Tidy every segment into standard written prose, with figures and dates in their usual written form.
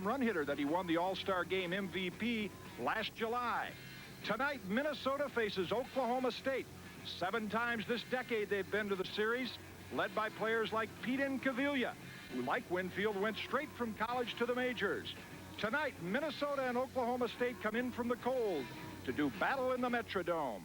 home run hitter that he won the All-Star Game MVP last July. Tonight, Minnesota faces Oklahoma State. 7 times this decade they've been to the series, led by players like Pete Incaviglia, who, like Winfield, went straight from college to the majors. Tonight, Minnesota and Oklahoma State come in from the cold to do battle in the Metrodome.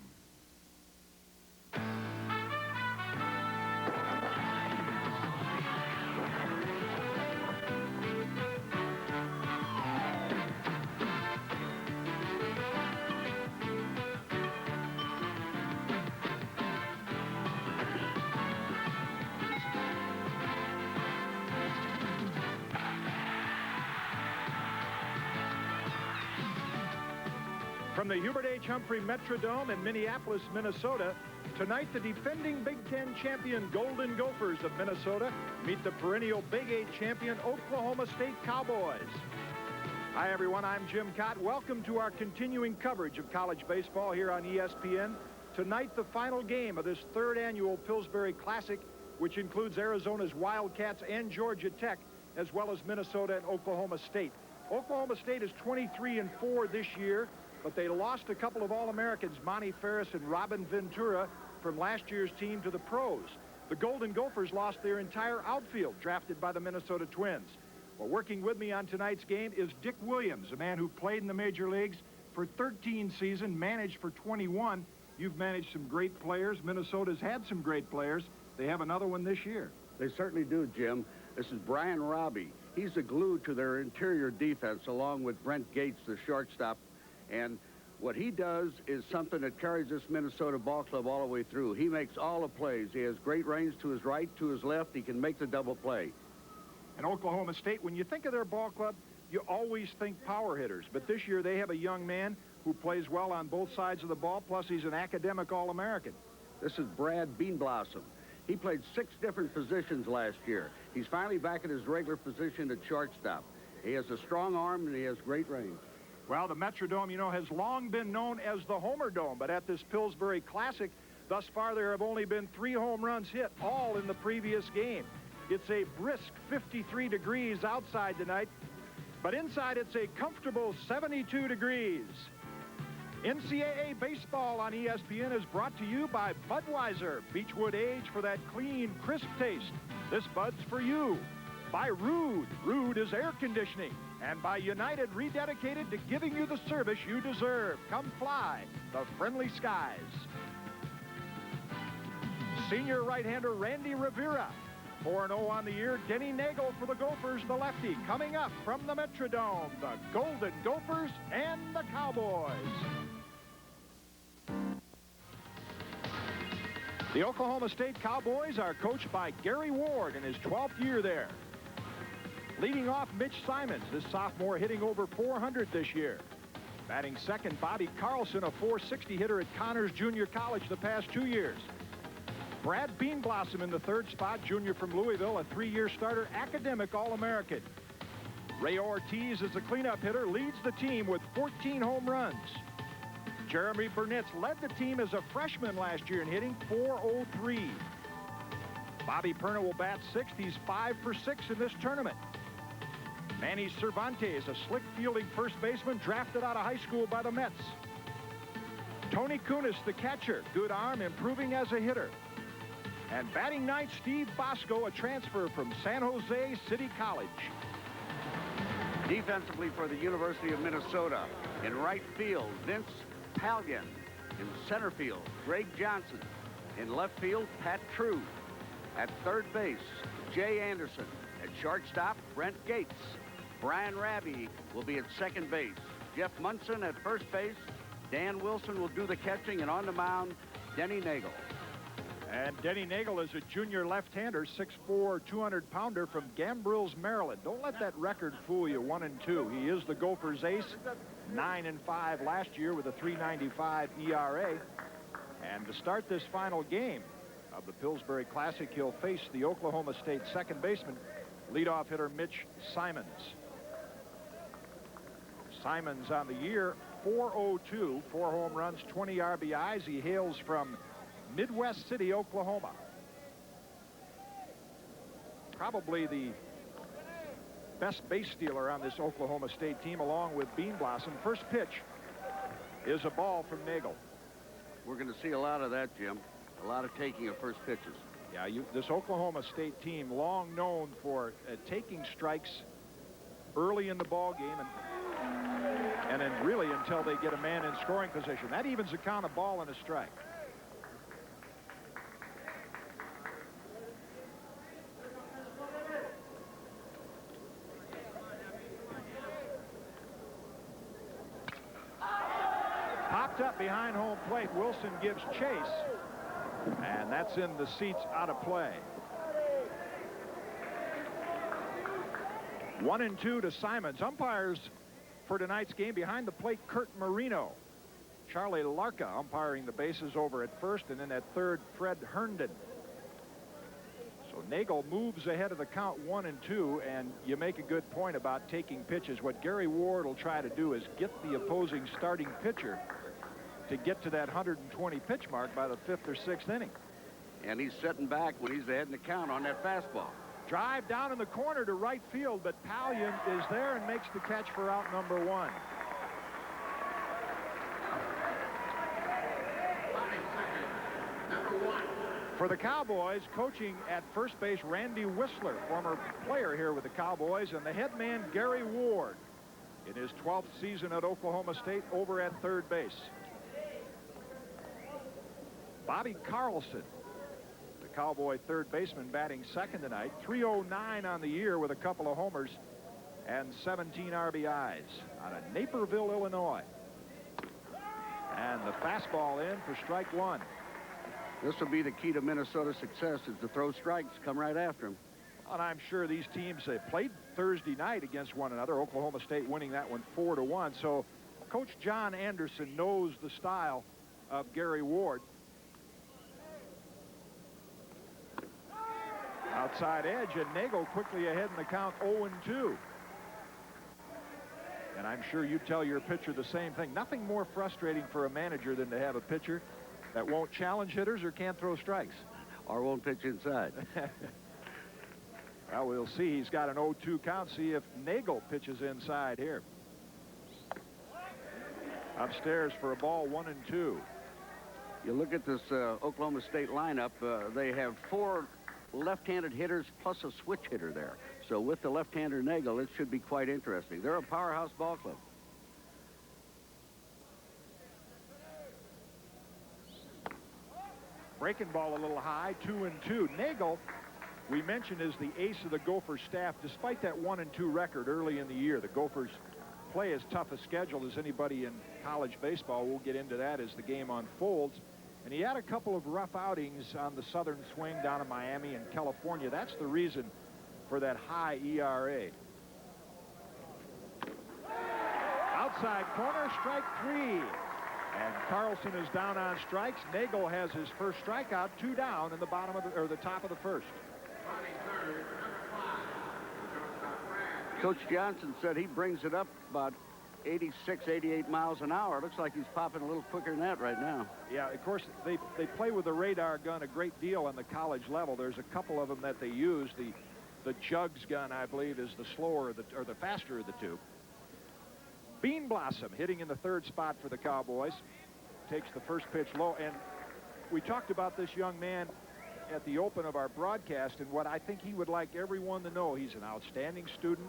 From the Hubert H. Humphrey Metrodome in Minneapolis, Minnesota, tonight the defending Big Ten champion Golden Gophers of Minnesota meet the perennial Big 8 champion Oklahoma State Cowboys. Hi everyone, I'm Jim Cott. Welcome to our continuing coverage of college baseball here on ESPN. Tonight the final game of this 3rd annual Pillsbury Classic, which includes Arizona's Wildcats and Georgia Tech, as well as Minnesota and Oklahoma State. Oklahoma State is 23-4 this year, but they lost a couple of All-Americans, Monty Ferris and Robin Ventura, from last year's team to the pros. The Golden Gophers lost their entire outfield, drafted by the Minnesota Twins. Well, working with me on tonight's game is Dick Williams, a man who played in the major leagues for 13 seasons, managed for 21. You've managed some great players. Minnesota's had some great players. They have another one this year. They certainly do, Jim. This is Brian Robbie. He's the glue to their interior defense, along with Brent Gates, the shortstop. And what he does is something that carries this Minnesota ball club all the way through. He makes all the plays. He has great range to his right, to his left. He can make the double play. And Oklahoma State, when you think of their ball club, you always think power hitters. But this year they have a young man who plays well on both sides of the ball, plus he's an academic All-American. This is Brad Beanblossom. He played 6 different positions last year. He's finally back at his regular position at shortstop. He has a strong arm and he has great range. Well, the Metrodome, you know, has long been known as the Homer Dome, but at this Pillsbury Classic, thus far there have only been 3 home runs hit, all in the previous game. It's a brisk 53 degrees outside tonight, but inside it's a comfortable 72 degrees. NCAA Baseball on ESPN is brought to you by Budweiser, Beechwood Age for that clean, crisp taste. This Bud's for you. By Rude. Rude is air conditioning. And by United, rededicated to giving you the service you deserve. Come fly the friendly skies. Senior right-hander Randy Rivera. 4-0 on the year. Denny Nagel for the Gophers, the lefty. Coming up from the Metrodome, the Golden Gophers and the Cowboys. The Oklahoma State Cowboys are coached by Gary Ward in his 12th year there. Leading off, Mitch Simons, this sophomore, hitting over 400 this year. Batting second, Bobby Carlson, a 460 hitter at Connors Junior College the past 2 years. Brad Beanblossom in the 3rd spot, junior from Louisville, a 3-year starter, academic All-American. Ray Ortiz is a cleanup hitter, leads the team with 14 home runs. Jeremy Burnitz led the team as a freshman last year in hitting .403. Bobby Perna will bat 6th. He's 5 for 6 in this tournament. Manny Cervantes, a slick fielding first baseman, drafted out of high school by the Mets. Tony Kunis, the catcher, good arm, improving as a hitter. And batting ninth, Steve Bosco, a transfer from San Jose City College. Defensively for the University of Minnesota, in right field, Vince Pallion. In center field, Greg Johnson. In left field, Pat True. At 3rd base, Jay Anderson. At shortstop, Brent Gates. Brian Raby will be at 2nd base. Jeff Munson at 1st base. Dan Wilson will do the catching, and on the mound, Denny Nagel. And Denny Nagel is a junior left-hander, 6'4", 200-pounder from Gambrills, Maryland. Don't let that record fool you, 1-2. He is the Gophers' ace, 9-5 last year with a 3.95 ERA. And to start this final game of the Pillsbury Classic, he'll face the Oklahoma State second baseman, leadoff hitter Mitch Simons. Simons on the year, 402, 4 home runs, 20 RBIs. He hails from Midwest City, Oklahoma. Probably the best base stealer on this Oklahoma State team, along with Bean Blossom. First pitch is a ball from Nagel. We're going to see a lot of that, Jim. A lot of taking of first pitches. Yeah, this Oklahoma State team, long known for taking strikes early in the ball game and then really until they get a man in scoring position. That evens the count of ball and a strike. Popped up behind home plate. Wilson gives chase, and that's in the seats, out of play. 1-2 to Simons. Umpires for tonight's game behind the plate, Kurt Marino. Charlie Larka umpiring the bases over at first, and then at third, Fred Herndon. So Nagel moves ahead of the count 1-2, and you make a good point about taking pitches. What Gary Ward will try to do is get the opposing starting pitcher to get to that 120 pitch mark by the 5th or 6th inning. And he's sitting back when he's ahead in the count on that fastball. Drive down in the corner to right field, but Pallion is there and makes the catch for out number 1. For the Cowboys, coaching at first base, Randy Whistler, former player here with the Cowboys, and the head man, Gary Ward, in his 12th season at Oklahoma State, over at third base. Bobby Carlson, the Cowboy third baseman, batting second tonight. 309 on the year with a couple of homers and 17 RBIs out of Naperville, Illinois. And the fastball in for strike 1. This will be the key to Minnesota's success, is to throw strikes, come right after him. And I'm sure these teams played Thursday night against one another. Oklahoma State winning that one 4-1. So Coach John Anderson knows the style of Gary Ward. Outside edge, and Nagel quickly ahead in the count, 0-2. And I'm sure you tell your pitcher the same thing. Nothing more frustrating for a manager than to have a pitcher that won't challenge hitters or can't throw strikes. Or won't pitch inside. Well, we'll see. He's got an 0-2 count. See if Nagel pitches inside here. Upstairs for a ball, 1-2. You look at this Oklahoma State lineup, they have 4 left-handed hitters plus a switch hitter there. So with the left-hander Nagel, it should be quite interesting. They're a powerhouse ball club. Breaking ball a little high, 2-2. Nagel, we mentioned, is the ace of the Gopher staff. Despite that 1-2 record early in the year, the Gophers play as tough a schedule as anybody in college baseball. We'll get into that as the game unfolds. And he had a couple of rough outings on the southern swing down in Miami and California. That's the reason for that high ERA. Outside corner, strike 3. And Carlson is down on strikes. Nagel has his first strikeout, 2 down in the bottom of the top of the first. Coach Johnson said he brings it up about 86, 88 miles an hour. Looks like he's popping a little quicker than that right now. Yeah, of course, they play with the radar gun a great deal on the college level. There's a couple of them that they use. The Jugs gun, I believe, is the slower or the faster of the two. Bean Blossom hitting in the third spot for the Cowboys. Takes the first pitch low. And we talked about this young man at the open of our broadcast, and what I think he would like everyone to know, he's an outstanding student,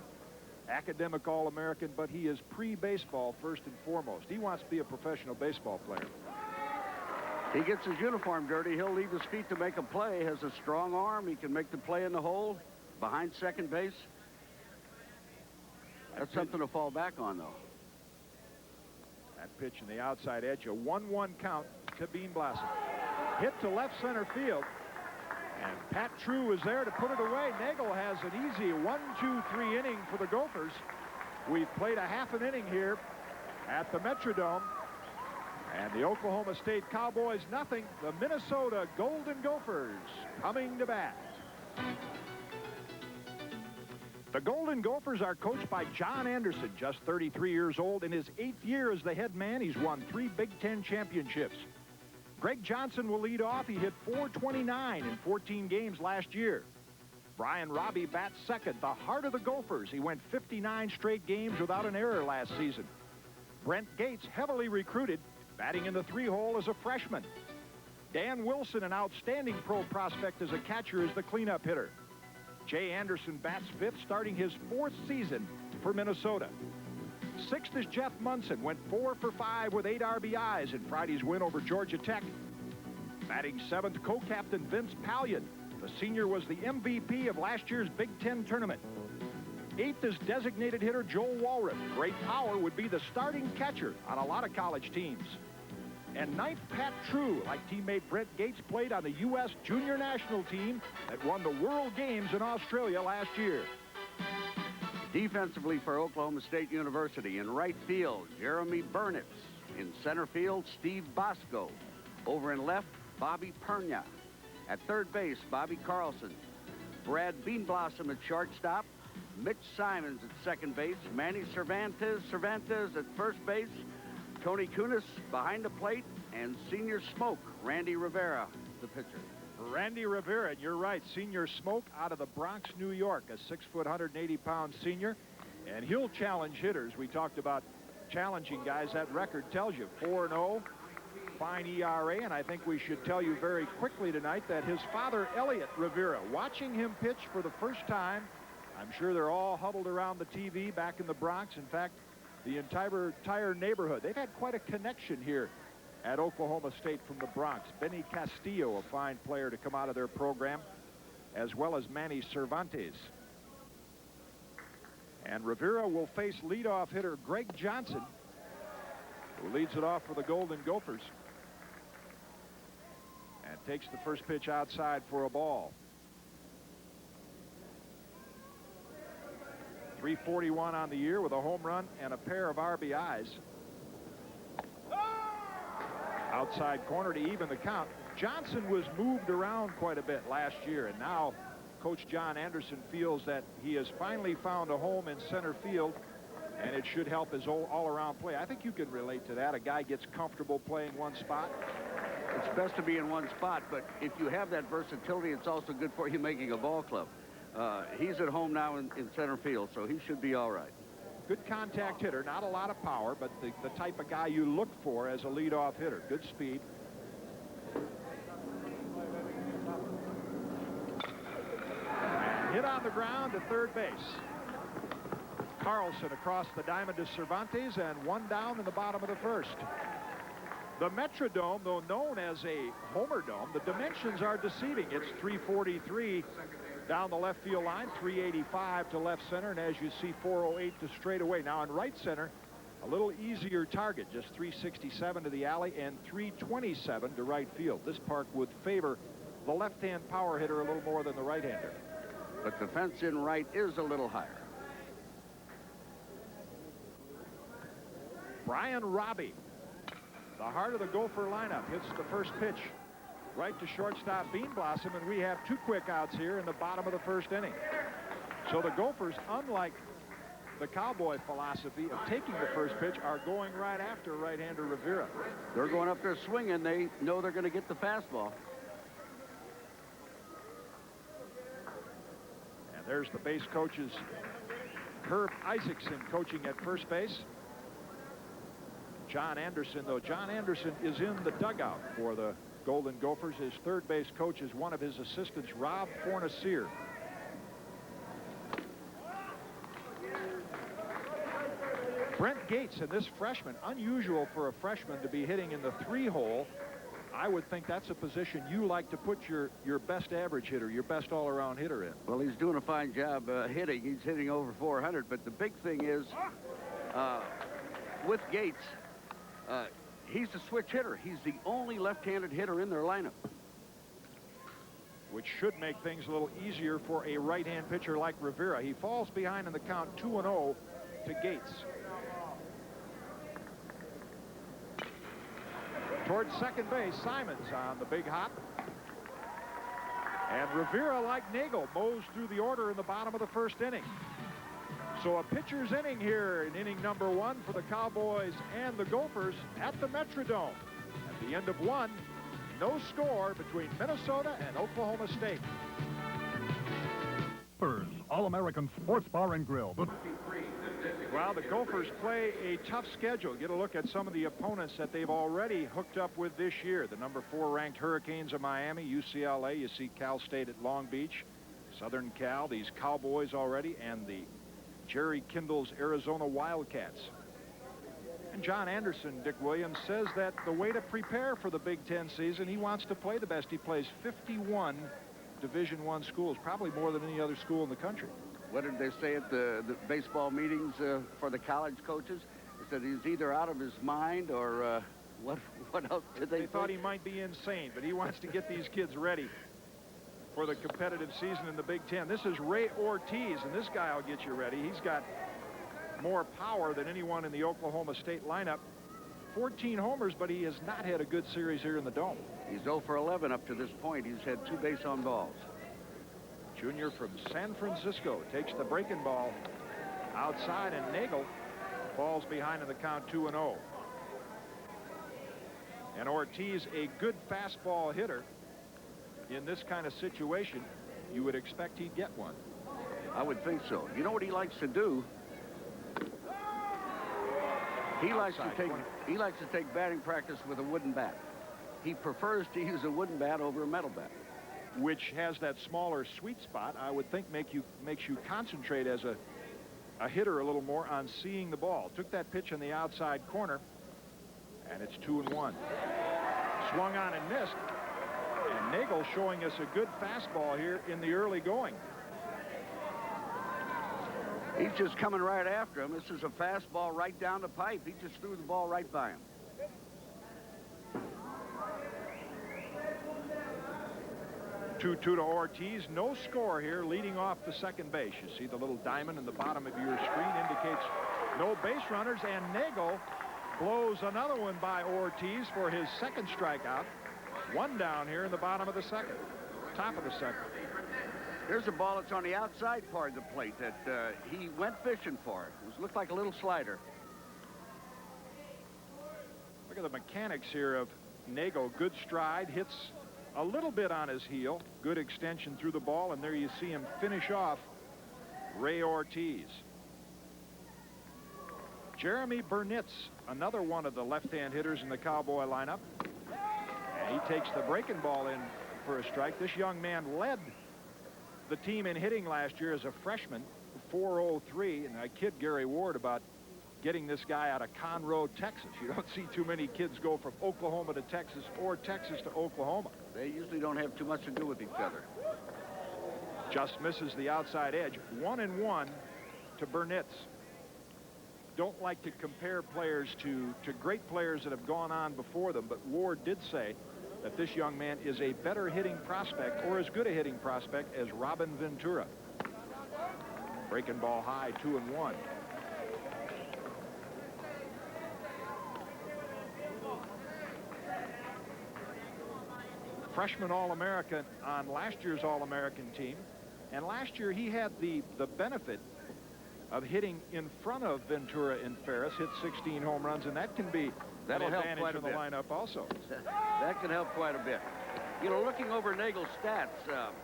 academic All-American, but he is pre-baseball first and foremost. He wants to be a professional baseball player. He gets his uniform dirty. He'll leave his feet to make a play. Has a strong arm. He can make the play in the hole behind second base. That's something to fall back on, though. That pitch in the outside edge, a 1-1 count to Bean Blossom. Hit to left center field. And Pat True is there to put it away. Nagel has an easy 1-2-3 inning for the Gophers. We've played a half an inning here at the Metrodome. And the Oklahoma State Cowboys, nothing. The Minnesota Golden Gophers coming to bat. The Golden Gophers are coached by John Anderson, just 33 years old. In his 8th year as the head man, he's won 3 Big Ten championships. Greg Johnson will lead off. He hit .429 in 14 games last year. Brian Robbie bats second, the heart of the Gophers. He went 59 straight games without an error last season. Brent Gates, heavily recruited, batting in the 3-hole as a freshman. Dan Wilson, an outstanding pro prospect as a catcher, is the cleanup hitter. Jay Anderson bats fifth, starting his 4th season for Minnesota. Sixth is Jeff Munson, went 4 for 5 with 8 RBIs in Friday's win over Georgia Tech. Batting 7th, co-captain Vince Pallion. The senior was the MVP of last year's Big Ten tournament. 8th is designated hitter Joel Walrath. Great power, would be the starting catcher on a lot of college teams. And 9th, Pat True, like teammate Brent Gates, played on the U.S. junior national team that won the World Games in Australia last year. Defensively for Oklahoma State University, in right field, Jeremy Burnitz. In center field, Steve Bosco. Over in left, Bobby Pernia. At third base, Bobby Carlson. Brad Beanblossom at shortstop. Mitch Simons at second base. Manny Cervantes at first base. Tony Kunis behind the plate. And senior smoke, Randy Rivera, the pitcher. Randy Rivera, and you're right, senior smoke out of the Bronx, New York, a 6-foot, 180-pound senior. And he'll challenge hitters. We talked about challenging guys. That record tells you 4-0. Fine ERA, and I think we should tell you very quickly tonight that his father, Elliot Rivera, watching him pitch for the first time, I'm sure they're all huddled around the TV back in the Bronx. In fact, the entire neighborhood, they've had quite a connection here at Oklahoma State from the Bronx. Benny Castillo, a fine player to come out of their program, as well as Manny Cervantes. And Rivera will face leadoff hitter Greg Johnson, who leads it off for the Golden Gophers. And takes the first pitch outside for a ball. 341 on the year with a home run and a pair of RBIs. Outside corner to even the count. Johnson was moved around quite a bit last year, and now Coach John Anderson feels that he has finally found a home in center field, and it should help his all-around play. I think you can relate to that. A guy gets comfortable playing one spot. It's best to be in one spot, but if you have that versatility, it's also good for you making a ball club. He's at home now in center field, so he should be all right. Good contact hitter, not a lot of power, but the type of guy you look for as a leadoff hitter. Good speed. And hit on the ground to third base. Carlson across the diamond to Cervantes, and one down in the bottom of the first. The Metrodome, though known as a Homer Dome, the dimensions are deceiving. It's 343 down the left field line, 385 to left center, and as you see, 408 to straightaway. Now in right center, a little easier target, just 367 to the alley and 327 to right field. This park would favor the left-hand power hitter a little more than the right-hander. But the fence in right is a little higher. Brian Robbie, the heart of the Gopher lineup, hits the first pitch right to shortstop Beanblossom, and we have 2 quick outs here in the bottom of the first inning. So the Gophers, unlike the Cowboy philosophy of taking the first pitch, are going right after right-hander Rivera. They're going up there swinging. They know they're going to get the fastball. And there's the base coach's Herb Isaacson coaching at first base. John Anderson, though, John Anderson is in the dugout for the Golden Gophers. His third base coach is one of his assistants, Rob Fornacier. Brent Gates, and this freshman, unusual for a freshman to be hitting in the 3-hole. I would think that's a position you like to put your best average hitter, your best all-around hitter in. Well, he's doing a fine job hitting. He's hitting over 400, but the big thing is with Gates, he's the switch hitter. He's the only left-handed hitter in their lineup. Which should make things a little easier for a right-hand pitcher like Rivera. He falls behind in the count 2-0 to Gates. Towards second base, Simons on the big hop. And Rivera, like Nagel, mows through the order in the bottom of the first inning. So a pitcher's inning here in inning number 1 for the Cowboys and the Gophers at the Metrodome. At the end of 1, no score between Minnesota and Oklahoma State. Gophers, All-American Sports Bar and Grill. Well, the Gophers play a tough schedule. Get a look at some of the opponents that they've already hooked up with this year. The number 4 ranked Hurricanes of Miami, UCLA. You see Cal State at Long Beach, Southern Cal, these Cowboys already, and the Jerry Kindle's Arizona Wildcats. And John Anderson, Dick Williams, says that the way to prepare for the Big Ten season, he wants to play the best. He plays 51 Division I schools, probably more than any other school in the country. What did they say at the baseball meetings for the college coaches? They said he's either out of his mind or what else did they thought he might be insane, but he wants to get these kids ready for the competitive season in the Big Ten. This is Ray Ortiz, and this guy will get you ready. He's got more power than anyone in the Oklahoma State lineup. 14 homers, but he has not had a good series here in the Dome. He's 0 for 11 up to this point. He's had 2 base on balls. Junior from San Francisco takes the breaking ball outside, and Nagel falls behind in the count 2-0. And Ortiz, a good fastball hitter. In this kind of situation, you would expect he'd get one. I would think so. You know what he likes to do? He likes to take batting practice with a wooden bat. He prefers to use a wooden bat over a metal bat, which has that smaller sweet spot. I would think makes you concentrate as a hitter a little more on seeing the ball. Took that pitch in the outside corner, and it's 2-1. Swung on and missed. And Nagel showing us a good fastball here in the early going. He's just coming right after him. This is a fastball right down the pipe. He just threw the ball right by him. Two to Ortiz. No score here, leading off the second base. You see the little diamond in the bottom of your screen indicates no base runners, and Nagel blows another one by Ortiz for his second strikeout. One down here in the bottom of the second, top of the second. Here's a ball that's on the outside part of the plate that he went fishing for. It looked like a little slider. Look at the mechanics here of Nagel. Good stride, hits a little bit on his heel. Good extension through the ball, and there you see him finish off Ray Ortiz. Jeremy Burnitz, another one of the left-hand hitters in the Cowboy lineup. And he takes the breaking ball in for a strike. This young man led the team in hitting last year as a freshman, 403, and I kid Gary Ward about getting this guy out of Conroe, Texas. You don't see too many kids go from Oklahoma to Texas or Texas to Oklahoma. They usually don't have too much to do with each other. Just misses the outside edge. 1-1 to Burnitz. Don't like to compare players to great players that have gone on before them, but Ward did say that this young man is a better hitting prospect, or as good a hitting prospect as Robin Ventura. Breaking ball high, 2-1. Freshman All-American on last year's All-American team, and last year he had the benefit of hitting in front of Ventura and Ferris, hit 16 home runs, and that can be an advantage in the lineup also. That can help quite a bit. You know, looking over Nagel's stats,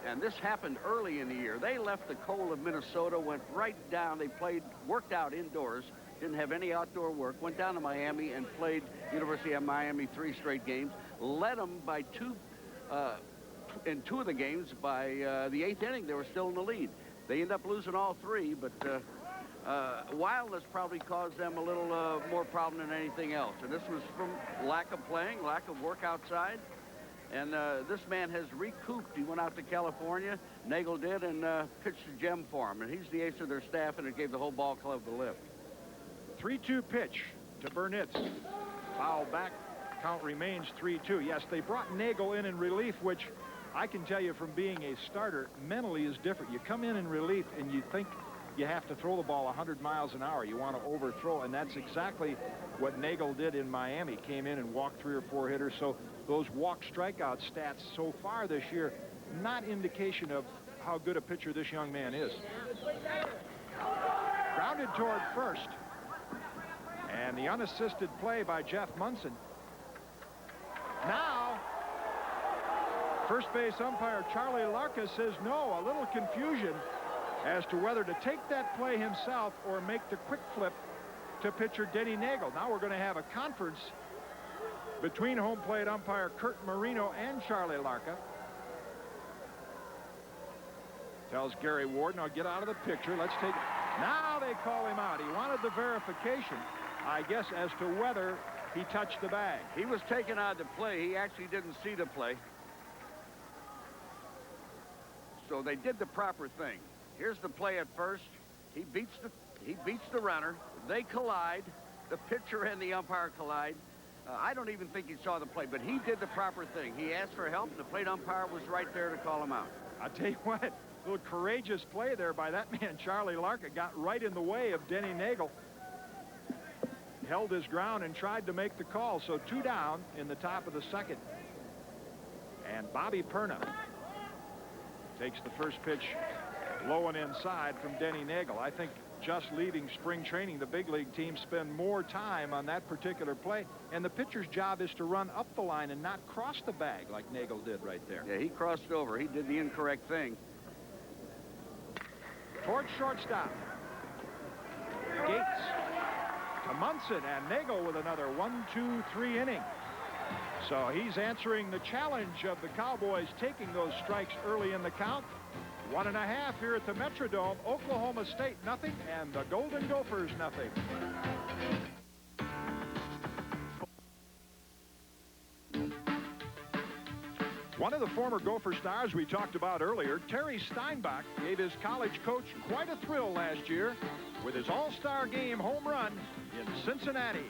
and this happened early in the year, they left the cold of Minnesota, went right down. They worked out indoors, didn't have any outdoor work, went down to Miami and played University of Miami 3 straight games, led them by in 2 of the games. By the 8th inning, they were still in the lead. They end up losing all 3, but wildness probably caused them a little more problem than anything else. And this was from lack of playing, lack of work outside. And this man has recouped. He went out to California, Nagel did, and pitched a gem for him. And he's the ace of their staff, and it gave the whole ball club the lift. 3-2 pitch to Burnitz. Foul back. Count remains 3-2. Yes, they brought Nagel in relief, which I can tell you from being a starter, mentally is different. You come in relief, and you think you have to throw the ball 100 miles an hour. You want to overthrow, and that's exactly what Nagel did in Miami. Came in and walked 3 or 4 hitters. So those walk-strikeout stats so far this year, not indication of how good a pitcher this young man is. Grounded toward first. And the unassisted play by Jeff Munson. Now, first base umpire Charlie Larka says no. A little confusion as to whether to take that play himself or make the quick flip to pitcher Denny Nagel. Now we're going to have a conference between home plate umpire Kurt Marino and Charlie Larka. Tells Gary Ward, now get out of the picture. Let's take it. Now they call him out. He wanted the verification, I guess, as to whether he touched the bag. He was taken out of the play. He actually didn't see the play. So they did the proper thing. Here's the play at first. He beats the runner. They collide. The pitcher and the umpire collide. I don't even think he saw the play, but he did the proper thing. He asked for help, and the plate umpire was right there to call him out. I'll tell you what, a little courageous play there by that man, Charlie Larka. Got right in the way of Denny Nagel. Held his ground and tried to make the call. So 2 down in the top of the second. And Bobby Perna takes the first pitch low and inside from Denny Nagel. I think just leaving spring training, the big league teams spend more time on that particular play. And the pitcher's job is to run up the line and not cross the bag like Nagel did right there. Yeah, he crossed over. He did the incorrect thing. Towards shortstop. Gates to Munson, and Nagel with another 1-2-3 inning. So he's answering the challenge of the Cowboys taking those strikes early in the count. 1.5 here at the Metrodome. Oklahoma State nothing, and the Golden Gophers nothing. One of the former Gopher stars we talked about earlier, Terry Steinbach, gave his college coach quite a thrill last year with his all-star game home run in Cincinnati.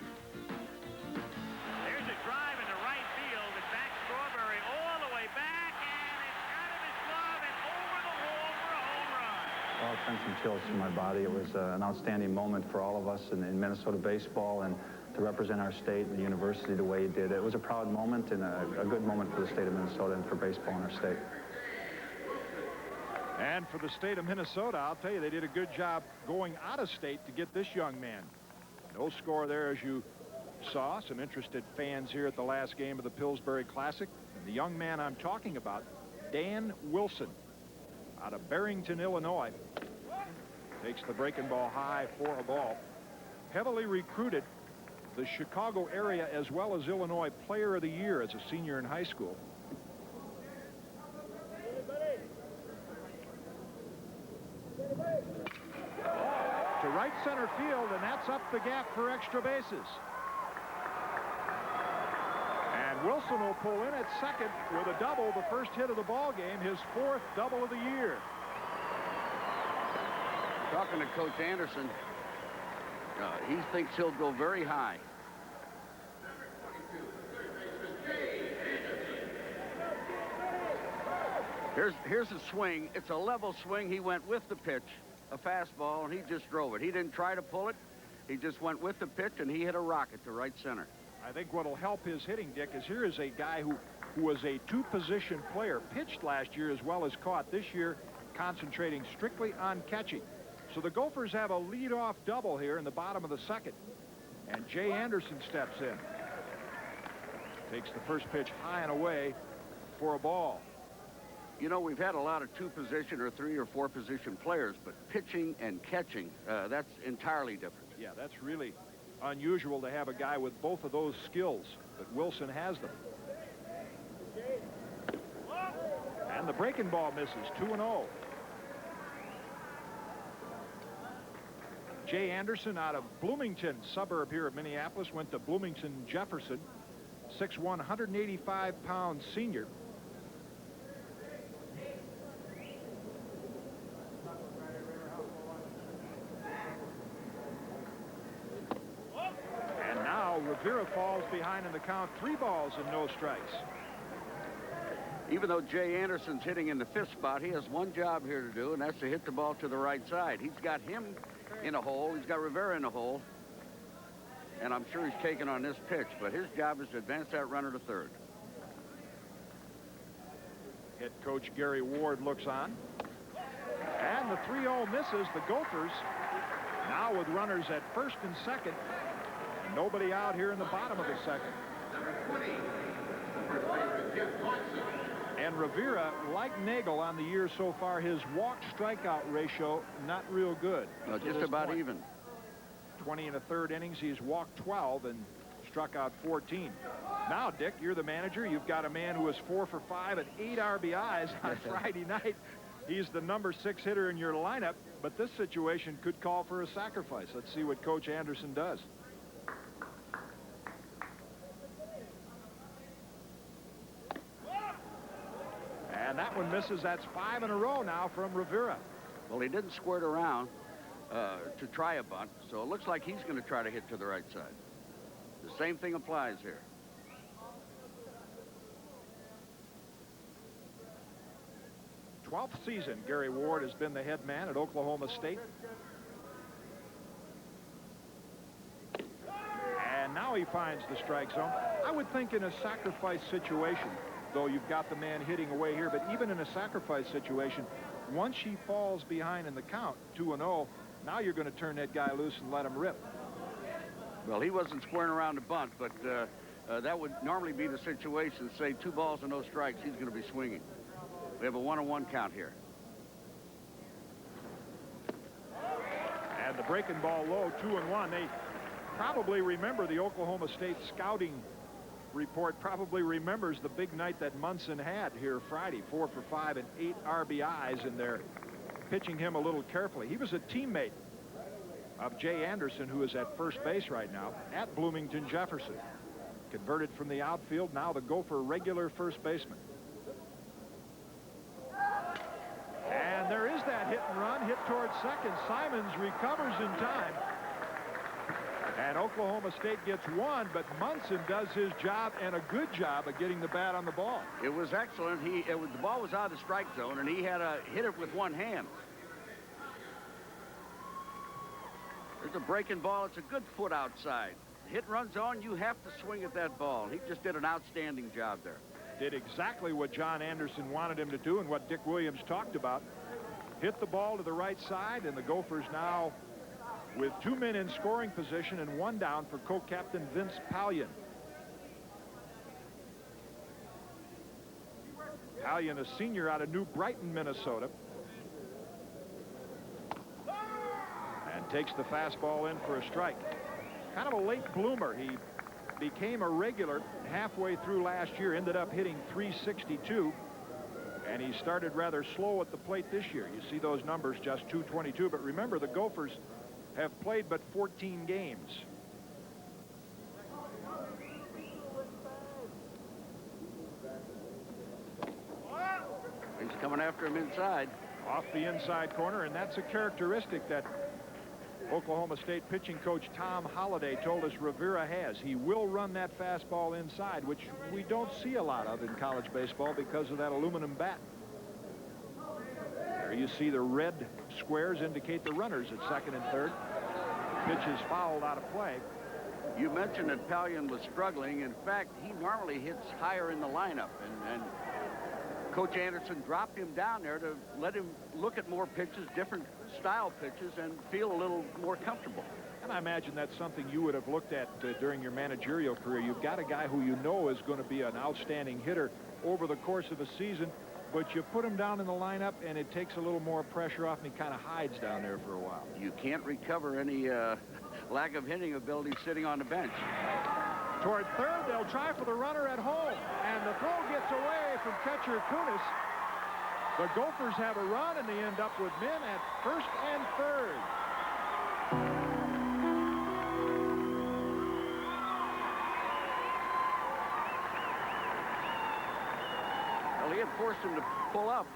There's a drive into right field, and back Strawberry all the way back, and it's out of his glove and over the wall for a home run. Well, it sent some chills through my body. It was an outstanding moment for all of us in Minnesota baseball, and to represent our state and the university the way he did. It was a proud moment and a good moment for the state of Minnesota and for baseball in our state. And for the state of Minnesota, I'll tell you, they did a good job going out of state to get this young man. No score there, as you saw. Some interested fans here at the last game of the Pillsbury Classic. And the young man I'm talking about, Dan Wilson, out of Barrington, Illinois, takes the breaking ball high for a ball. Heavily recruited, the Chicago area as well as Illinois Player of the Year as a senior in high school. To right center field, and that's up the gap for extra bases. And Wilson will pull in at second with a double, the first hit of the ball game, his 4th double of the year. Talking to Coach Anderson, he thinks he'll go very high. Here's the swing. It's a level swing. He went with the pitch, a fastball, and he just drove it. He didn't try to pull it. He just went with the pitch, and he hit a rocket to right center. I think what will help his hitting, Dick, is here is a guy who was a 2-position player, pitched last year as well as caught. This year, concentrating strictly on catching. So the Gophers have a leadoff double here in the bottom of the second. And Jay Anderson steps in. Takes the first pitch high and away for a ball. You know, we've had a lot of 2-position or 3- or 4-position players, but pitching and catching, that's entirely different. Yeah, that's really unusual to have a guy with both of those skills, but Wilson has them. And the breaking ball misses, 2-0. Jay Anderson out of Bloomington, suburb here of Minneapolis, went to Bloomington Jefferson, 6'1", 185-pound senior. And now Rivera falls behind in the count, 3 balls and no strikes. Even though Jay Anderson's hitting in the 5th spot, he has one job here to do, and that's to hit the ball to the right side. He's got him in a hole. He's got Rivera in a hole. And I'm sure he's taking on this pitch, but his job is to advance that runner to third. Head coach Gary Ward looks on. And the 3-0 misses. The Gophers now with runners at first and second. And nobody out here in the bottom of the second. And Rivera, like Nagel on the year so far, his walk-strikeout ratio not real good. No, just about even. 20 and a third innings, he's walked 12 and struck out 14. Now, Dick, you're the manager. You've got a man who was 4 for 5 and 8 RBIs on Friday night. He's the number 6 hitter in your lineup, but this situation could call for a sacrifice. Let's see what Coach Anderson does. And that one misses. That's 5 in a row now from Rivera. Well, he didn't squirt around to try a bunt, so it looks like he's going to try to hit to the right side. The same thing applies here. th season, Gary Ward has been the head man at Oklahoma State. And now he finds the strike zone. I would think in a sacrifice situation, though you've got the man hitting away here, but even in a sacrifice situation, once he falls behind in the count, 2-0, now you're going to turn that guy loose and let him rip. Well, he wasn't squaring around the bunt, but that would normally be the situation. Say 2 balls and no strikes, he's going to be swinging. We have a 1-1 count here. And the breaking ball low, 2-1. They probably remember the Oklahoma State scouting report probably remembers the big night that Munson had here Friday, 4 for 5 and 8 RBIs, and they're pitching him a little carefully. He was a teammate of Jay Anderson, who is at first base right now at Bloomington Jefferson. Converted from the outfield, now the Gopher regular first baseman. And there is that hit and run, hit towards second. Simons recovers in time. And Oklahoma State gets 1, but Munson does his job, and a good job of getting the bat on the ball. It was excellent. The ball was out of the strike zone, and he had to hit it with one hand. There's a breaking ball. It's a good foot outside. Hit and run zone, you have to swing at that ball. He just did an outstanding job there. Did exactly what John Anderson wanted him to do and what Dick Williams talked about. Hit the ball to the right side, and the Gophers now with 2 men in scoring position and 1 down for co-captain Vince Pallion. Pallion, a senior out of New Brighton, Minnesota. And takes the fastball in for a strike. Kind of a late bloomer. He became a regular halfway through last year, ended up hitting .362, and he started rather slow at the plate this year. You see those numbers, just .222, but remember the Gophers have played but 14 games. He's coming after him inside. Off the inside corner, and that's a characteristic that Oklahoma State pitching coach Tom Holliday told us Rivera has. He will run that fastball inside, which we don't see a lot of in college baseball because of that aluminum bat. There you see the red squares indicate the runners at second and third. Pitch is fouled out of play. You mentioned that Pallion was struggling. In fact, he normally hits higher in the lineup, and Coach Anderson dropped him down there to let him look at more pitches, different style pitches, and feel a little more comfortable. And I imagine that's something you would have looked at during your managerial career. You've got a guy who you know is going to be an outstanding hitter over the course of a season, but you put him down in the lineup, and it takes a little more pressure off, and he kind of hides down there for a while. You can't recover any lack of hitting ability sitting on the bench. Toward third, they'll try for the runner at home, and the throw gets away from catcher Kunis. The Gophers have a run, and they end up with men at first and third. Well, he had forced him to pull up.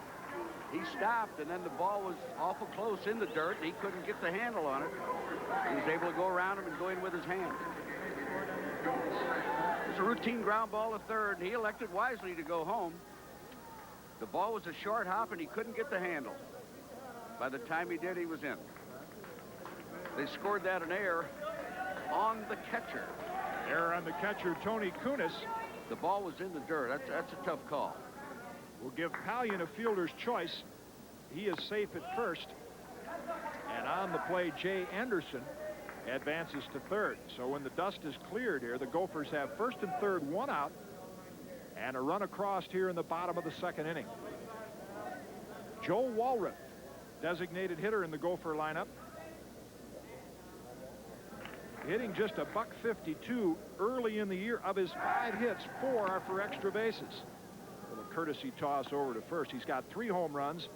He stopped, and then the ball was awful close in the dirt, and he couldn't get the handle on it. He was able to go around him and go in with his hand. It's a routine ground ball to third, and he elected wisely to go home. The ball was a short hop, and he couldn't get the handle. By the time he did, he was in. They scored that an error on the catcher. Error on the catcher, Tony Kunis. The ball was in the dirt. That's a tough call. We'll give Pallion a fielder's choice. He is safe at first. And on the play, Jay Anderson advances to third. So when the dust is cleared here, the Gophers have first and third, 1 out. And a run across here in the bottom of the second inning. Joe Walrath, designated hitter in the Gopher lineup. Hitting just a .152 early in the year. Of his 5 hits, 4 are for extra bases. A little courtesy toss over to first. He's got 3 home runs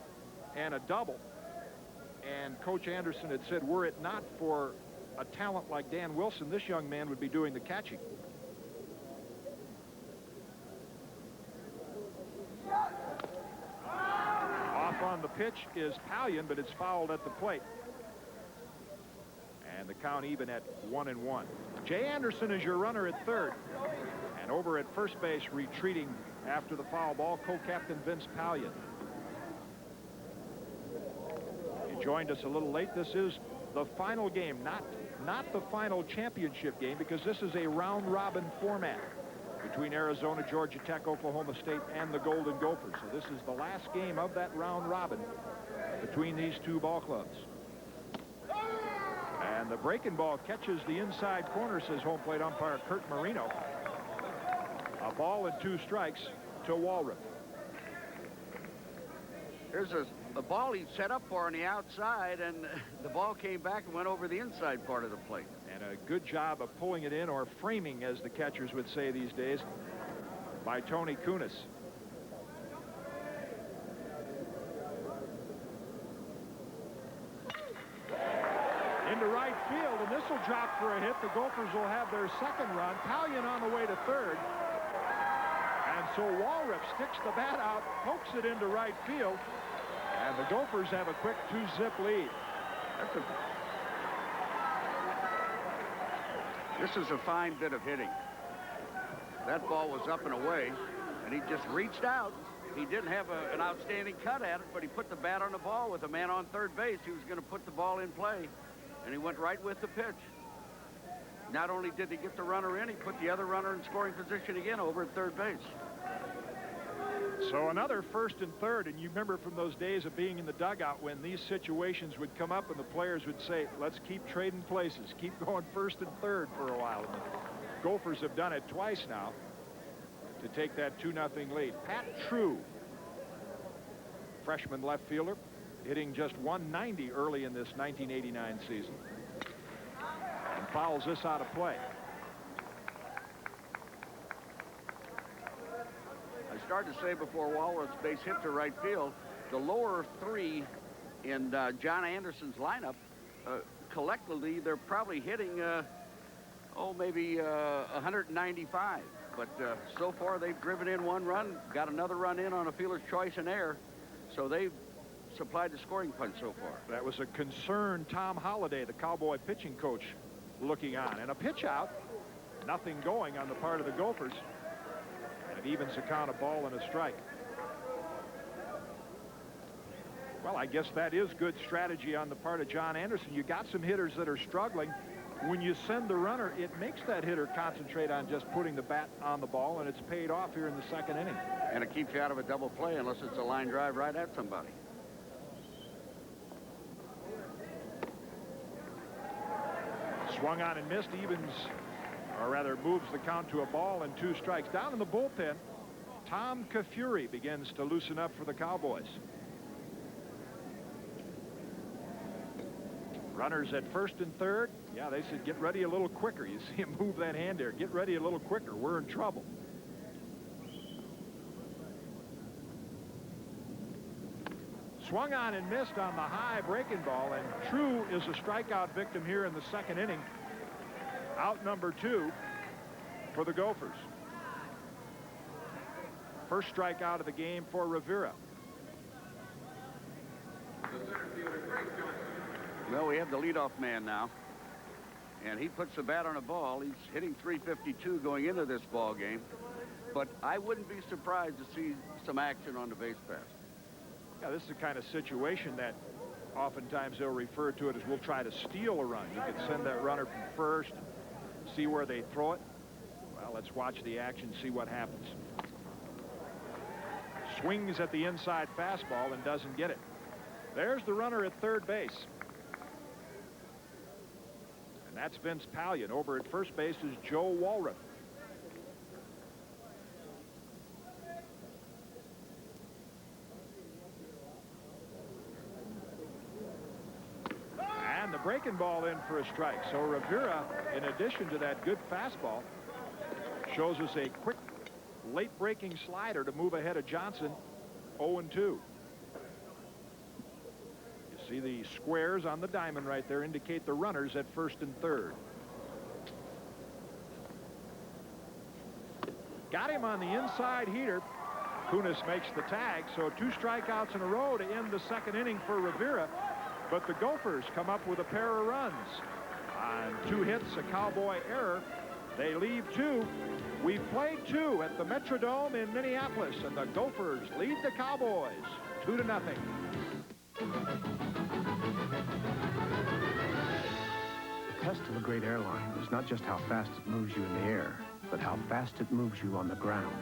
and a double. And Coach Anderson had said, were it not for a talent like Dan Wilson, this young man would be doing the catching. Off on the pitch is Pallion, but it's fouled at the plate. And the count even at 1-1. Jay Anderson is your runner at third. And over at first base, retreating after the foul ball, co-captain Vince Pallion. He joined us a little late. This is the final game, not the final championship game, because this is a round-robin format between Arizona, Georgia Tech, Oklahoma State, and the Golden Gophers. So this is the last game of that round-robin between these 2 ball clubs. And the breaking ball catches the inside corner, says home plate umpire Kurt Marino. A ball and 2 strikes to Walrath. There's a ball he set up for on the outside, and the ball came back and went over the inside part of the plate. And a good job of pulling it in, or framing, as the catchers would say these days, by Tony Kunis. Into right field, and this will drop for a hit. The Gophers will have their second run. Pallion on the way to third. And so Walrath sticks the bat out, pokes it into right field, and the Gophers have a quick 2-zip lead. This is a fine bit of hitting. That ball was up and away, and he just reached out. He didn't have an outstanding cut at it, but he put the bat on the ball with a man on third base. He was going to put the ball in play, and he went right with the pitch. Not only did he get the runner in, he put the other runner in scoring position again over at third base. So another first and third, and you remember from those days of being in the dugout when these situations would come up and the players would say, let's keep trading places, keep going first and third for a while. And the Gophers have done it twice now to take that 2-0 lead. Pat True, freshman left fielder, hitting just .190 early in this 1989 season, and fouls this out of play. I started to say before Walrath's base hit to right field, the lower 3 in John Anderson's lineup, collectively, they're probably hitting, maybe 195. But so far, they've driven in 1 run, got another run in on a fielder's choice and error. So they've supplied the scoring punch so far. That was a concerned Tom Holliday, the Cowboy pitching coach, looking on. And a pitch out, nothing going on the part of the Gophers. And it evens the count, a ball and a strike. Well, I guess that is good strategy on the part of John Anderson. You got some hitters that are struggling. When you send the runner, it makes that hitter concentrate on just putting the bat on the ball, and it's paid off here in the second inning. And it keeps you out of a double play unless it's a line drive right at somebody. Swung on and missed, evens, or rather moves the count to a ball and 2 strikes. Down in the bullpen, Tom Kafuri begins to loosen up for the Cowboys. Runners at first and third. Yeah, they said get ready a little quicker. You see him move that hand there. Get ready a little quicker. We're in trouble. Swung on and missed on the high breaking ball, and True is a strikeout victim here in the second inning. Out number 2 for the Gophers. First strikeout of the game for Rivera. Well, we have the leadoff man now, and he puts the bat on a ball. He's hitting .352 going into this ball game, but I wouldn't be surprised to see some action on the base pass. Yeah, this is the kind of situation that oftentimes they'll refer to it as we'll try to steal a run. You could send that runner from first, see where they throw it. Well, let's watch the action, see what happens. Swings at the inside fastball and doesn't get it. There's the runner at third base. And that's Vince Pallion. Over at first base is Joe Walrath. breaking ball in for a strike. So Rivera, in addition to that good fastball, shows us a quick late breaking slider to move ahead of Johnson. 0-2. You see the squares on the diamond right there indicate the runners at first and third. Got him on the inside heater. Kunis makes the tag, so 2 strikeouts in a row to end the second inning for Rivera. But the Gophers come up with a pair of runs. On 2 hits, a Cowboy error. They leave 2. We've played 2 at the Metrodome in Minneapolis, and the Gophers lead the Cowboys 2-0. The test of a great airline is not just how fast it moves you in the air, but how fast it moves you on the ground.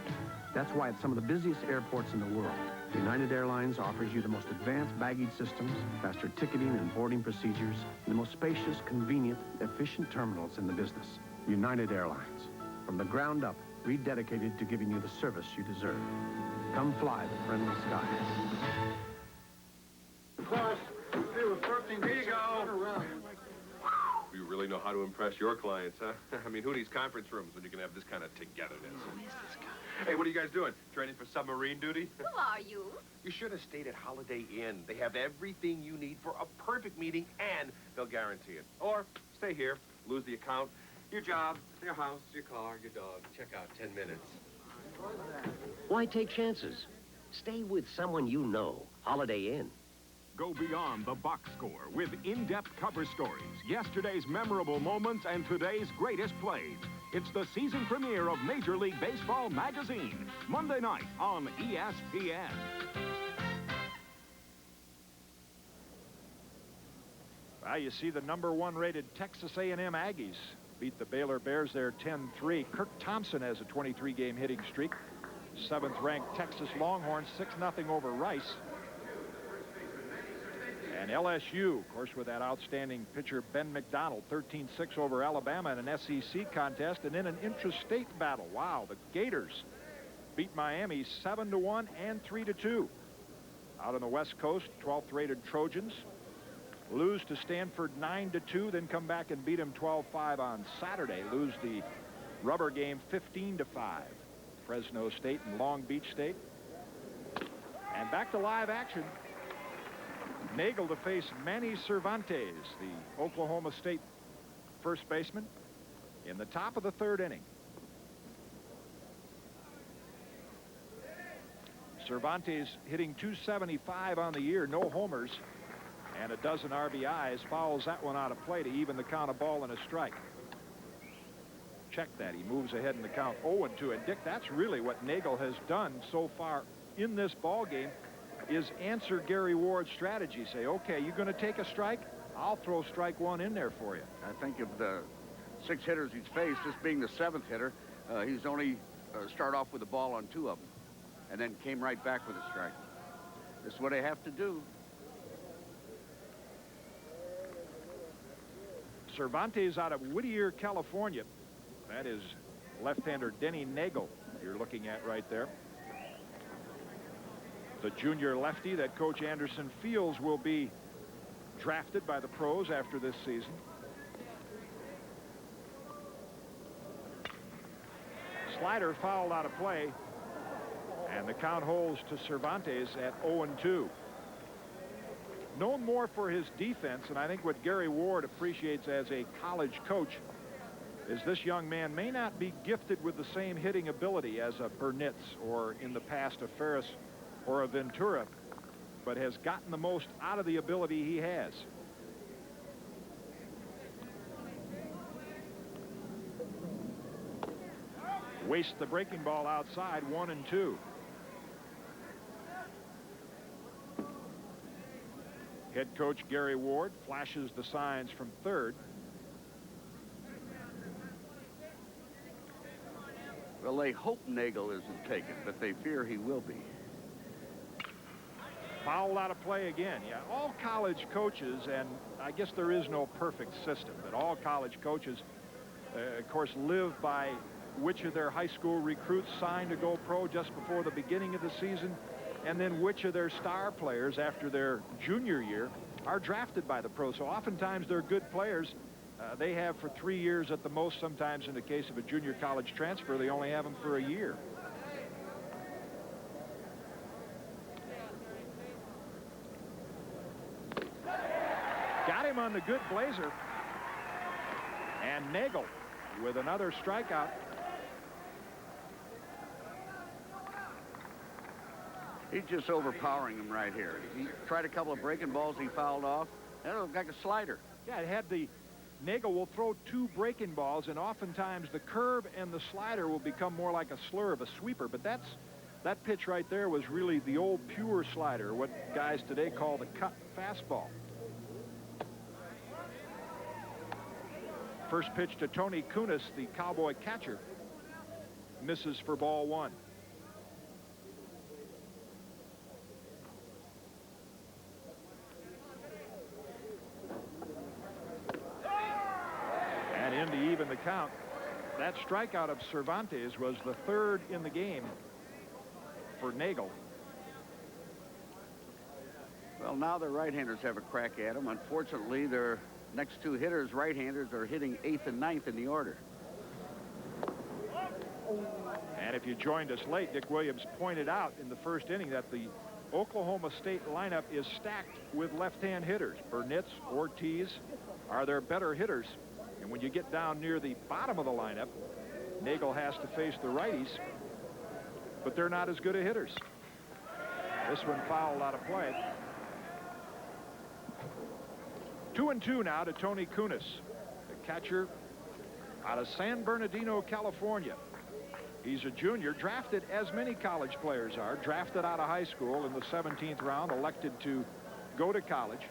That's why at some of the busiest airports in the world, United Airlines offers you the most advanced baggage systems, faster ticketing and boarding procedures, and the most spacious, convenient, efficient terminals in the business. United Airlines, from the ground up, rededicated to giving you the service you deserve. Come fly the friendly skies. Boss, it was 13. Here you go. You really know how to impress your clients, huh? I mean, who needs conference rooms when you can have this kind of togetherness? Who is this guy? Hey, what are you guys doing? Training for submarine duty? Who are you? You should have stayed at Holiday Inn. They have everything you need for a perfect meeting, and they'll guarantee it. Or stay here, lose the account, your job, your house, your car, your dog. Check out 10 minutes. Why take chances? Stay with someone you know. Holiday Inn. Go beyond the box score with in-depth cover stories, yesterday's memorable moments, and today's greatest plays. It's the season premiere of Major League Baseball magazine, Monday night on ESPN. Well, you see the #1 rated Texas A&M Aggies beat the Baylor Bears there 10-3. Kirk Thompson has a 23-game hitting streak. 7th-ranked Texas Longhorns 6-0 over Rice. And LSU, of course, with that outstanding pitcher Ben McDonald, 13-6 over Alabama in an SEC contest, and in an intrastate battle. Wow, the Gators beat Miami 7-1 and 3-2. Out on the West Coast, 12th-rated Trojans lose to Stanford 9-2, then come back and beat them 12-5 on Saturday. Lose the rubber game 15-5. Fresno State and Long Beach State. And back to live action. Nagel to face Manny Cervantes, the Oklahoma State first baseman, in the top of the 3rd inning. Cervantes hitting .275 on the year, no homers, and a dozen RBIs. Fouls that one out of play to even the count, of ball and a strike. Check that. He moves ahead in the count 0-2. And Dick, that's really what Nagel has done so far in this ball game, is answer Gary Ward's strategy. Say, okay, you're going to take a strike? I'll throw strike 1 in there for you. I think of the 6 hitters he's faced, this being the 7th hitter, he's only started off with a ball on 2 of them, and then came right back with a strike. This is what they have to do. Cervantes out of Whittier, California. That is left-hander Denny Nagel you're looking at right there. The junior lefty that Coach Anderson feels will be drafted by the pros after this season. Slider fouled out of play, and the count holds to Cervantes at 0-2. Known more for his defense, and I think what Gary Ward appreciates as a college coach is this young man may not be gifted with the same hitting ability as a Burnitz or in the past a Ferris or a Ventura, but has gotten the most out of the ability he has. Wastes the breaking ball outside, 1-2. Head coach Gary Ward flashes the signs from 3rd. Well, they hope Nagel isn't taken, but they fear he will be. Fouled out of play again. Yeah, all college coaches, and I guess there is no perfect system, but all college coaches, of course, live by which of their high school recruits signed to go pro just before the beginning of the season, and then which of their star players after their junior year are drafted by the pros. So oftentimes they're good players. They have for 3 years at the most. Sometimes in the case of a junior college transfer, they only have them for a year. Got him on the good blazer. And Nagel with another strikeout. He's just overpowering him right here. He tried a couple of breaking balls he fouled off. That looked like a slider. Yeah, it had the... Nagel will throw 2 breaking balls, and oftentimes the curve and the slider will become more like a slur of a sweeper. But that pitch right there was really the old pure slider, what guys today call the cut fastball. First pitch to Tony Kunis, the Cowboy catcher, misses for ball 1. And in to even the count. That strikeout of Cervantes was the 3rd in the game for Nagel. Well, now the right-handers have a crack at him. Unfortunately, their next 2 hitters, right-handers, are hitting 8th and 9th in the order. And if you joined us late, Dick Williams pointed out in the first inning that the Oklahoma State lineup is stacked with left-hand hitters. Burnitz, Ortiz are their better hitters. And when you get down near the bottom of the lineup, Nagel has to face the righties, but they're not as good a hitters. This one fouled out of play. 2-2 now to Tony Kunis, the catcher out of San Bernardino, California. He's a junior, drafted as many college players are, drafted out of high school in the 17th round, elected to go to college.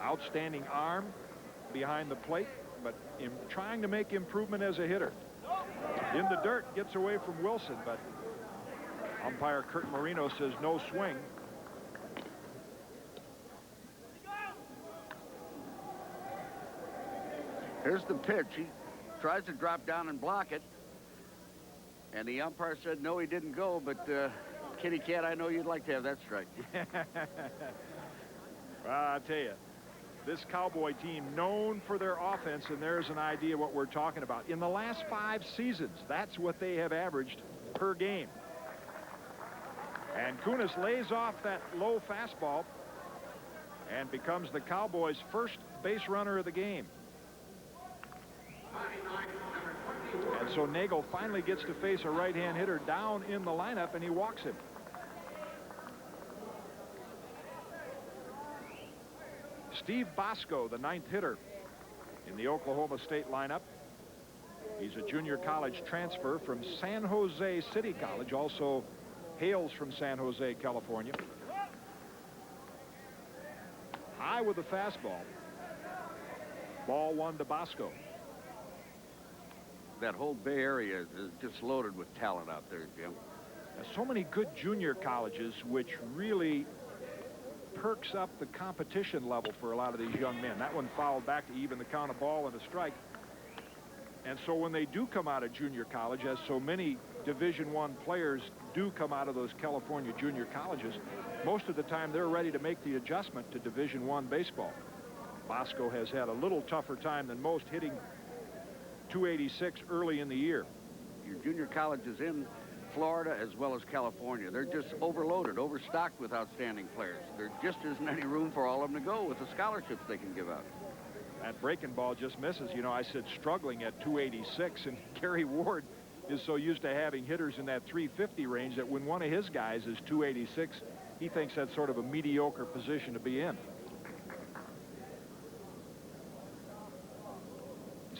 Outstanding arm behind the plate, but in trying to make improvement as a hitter. In the dirt, gets away from Wilson, but umpire Kurt Marino says no swing. Here's the pitch. He tries to drop down and block it. And the umpire said no, he didn't go, but Kitty Cat, I know you'd like to have that strike. Well, I'll tell you, this Cowboy team known for their offense, and there's an idea what we're talking about. In the last 5 seasons, that's what they have averaged per game. And Kunis lays off that low fastball and becomes the Cowboys' first base runner of the game. And so Nagel finally gets to face a right-hand hitter down in the lineup, and he walks him. Steve Bosco, the 9th hitter in the Oklahoma State lineup. He's a junior college transfer from San Jose City College, also hails from San Jose, California. High with the fastball. Ball 1 to Bosco. That whole Bay Area is just loaded with talent out there, Jim. There's so many good junior colleges, which really perks up the competition level for a lot of these young men. That one fouled back to even the count, of ball and a strike. And so when they do come out of junior college, as so many Division I players do come out of those California junior colleges, most of the time they're ready to make the adjustment to Division I baseball. Bosco has had a little tougher time than most, hitting .286 early in the year. Your junior colleges in Florida as well as California, they're just overloaded, overstocked with outstanding players. There just isn't any room for all of them to go with the scholarships they can give out. That breaking ball just misses. You know, I said struggling at .286, and Gary Ward is so used to having hitters in that .350 range that when one of his guys is .286, he thinks that's sort of a mediocre position to be in.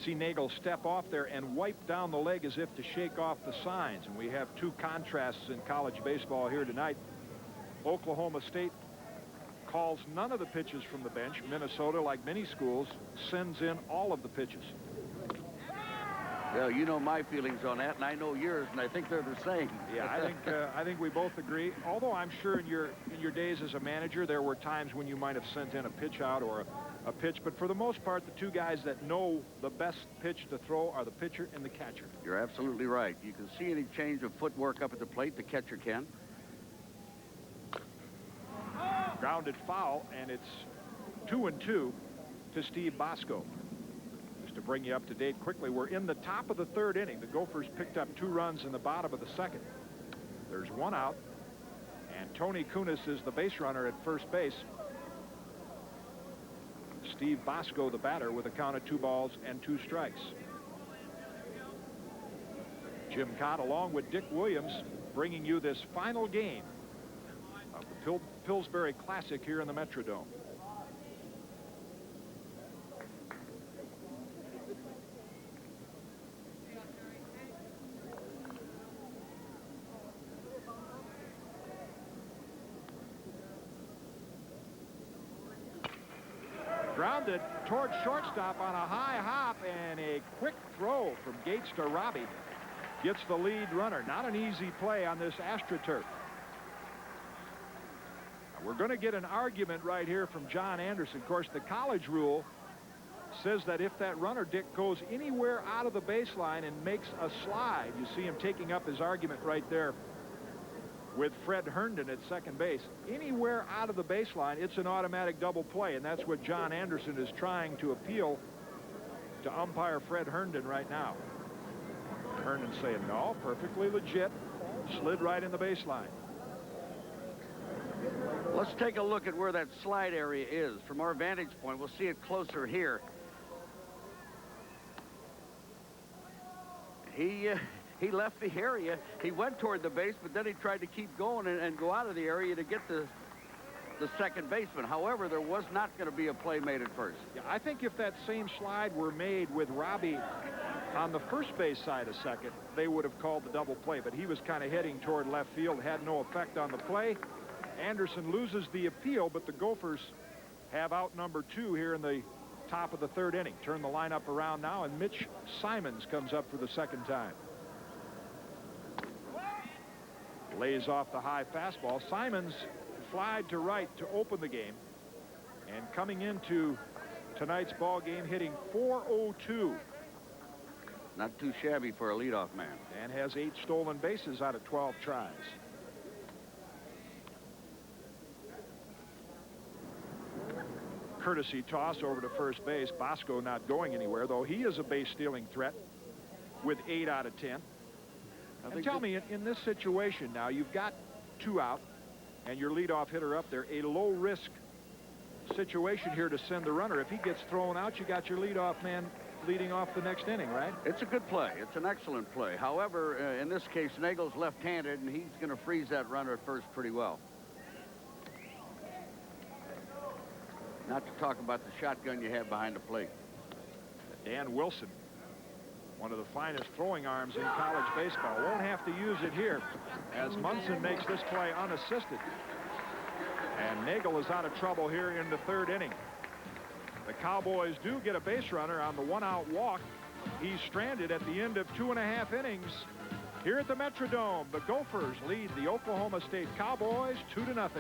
See Nagel step off there and wipe down the leg as if to shake off the signs. And we have 2 contrasts in college baseball here tonight. Oklahoma State calls none of the pitches from the bench. Minnesota, like many schools, sends in all of the pitches. Well, you know my feelings on that, and I know yours, and I think they're the same. Yeah, I think we both agree. Although I'm sure in your days as a manager, there were times when you might have sent in a pitch out or a pitch, but for the most part, the 2 guys that know the best pitch to throw are the pitcher and the catcher. You're absolutely right. You can see any change of footwork up at the plate, the catcher can. Grounded foul, and it's 2-2 to Steve Bosco. Just to bring you up to date quickly, we're in the top of the third inning. The Gophers picked up 2 runs in the bottom of the second. There's 1 out, and Tony Kunis is the base runner at first base. Steve Bosco, the batter, with a count of 2 balls and 2 strikes. Jim Cott, along with Dick Williams, bringing you this final game of the Pillsbury Classic here in the Metrodome. Grounded towards shortstop on a high hop, and a quick throw from Gates to Robbie gets the lead runner. Not an easy play on this AstroTurf. We're going to get an argument right here from John Anderson. Of course, the college rule says that if that runner, Dick, goes anywhere out of the baseline and makes a slide, you see him taking up his argument right there with Fred Herndon at second base. Anywhere out of the baseline, it's an automatic double play, and that's what John Anderson is trying to appeal to umpire Fred Herndon right now. Herndon saying, no, perfectly legit. Slid right in the baseline. Let's take a look at where that slide area is. From our vantage point, we'll see it closer here. He left the area. He went toward the base, but then he tried to keep going and go out of the area to get to the second baseman. However, there was not going to be a play made at first. Yeah, I think if that same slide were made with Robbie on the first base side of second, they would have called the double play, but he was kind of heading toward left field, had no effect on the play. Anderson loses the appeal, but the Gophers have out number 2 here in the top of the third inning. Turn the lineup around now, and Mitch Simons comes up for the second time. Lays off the high fastball. Simons flied to right to open the game, and coming into tonight's ball game hitting .402. Not too shabby for a leadoff man. And has 8 stolen bases out of 12 tries. Courtesy toss over to first base. Bosco not going anywhere, though he is a base stealing threat with 8 out of 10. And tell me, in this situation now, you've got 2 out and your leadoff hitter up there, a low risk situation here to send the runner. If he gets thrown out, you got your leadoff man leading off the next inning, right? It's a good play. It's an excellent play. However, in this case, Nagel's left-handed, and he's going to freeze that runner at first pretty well. Not to talk about the shotgun you have behind the plate. Dan Wilson, one of the finest throwing arms in college baseball, won't have to use it here as Munson makes this play unassisted. And Nagel is out of trouble here in the third inning. The Cowboys do get a base runner on the 1-out walk. He's stranded at the end of 2.5 innings. Here at the Metrodome, the Gophers lead the Oklahoma State Cowboys 2-0.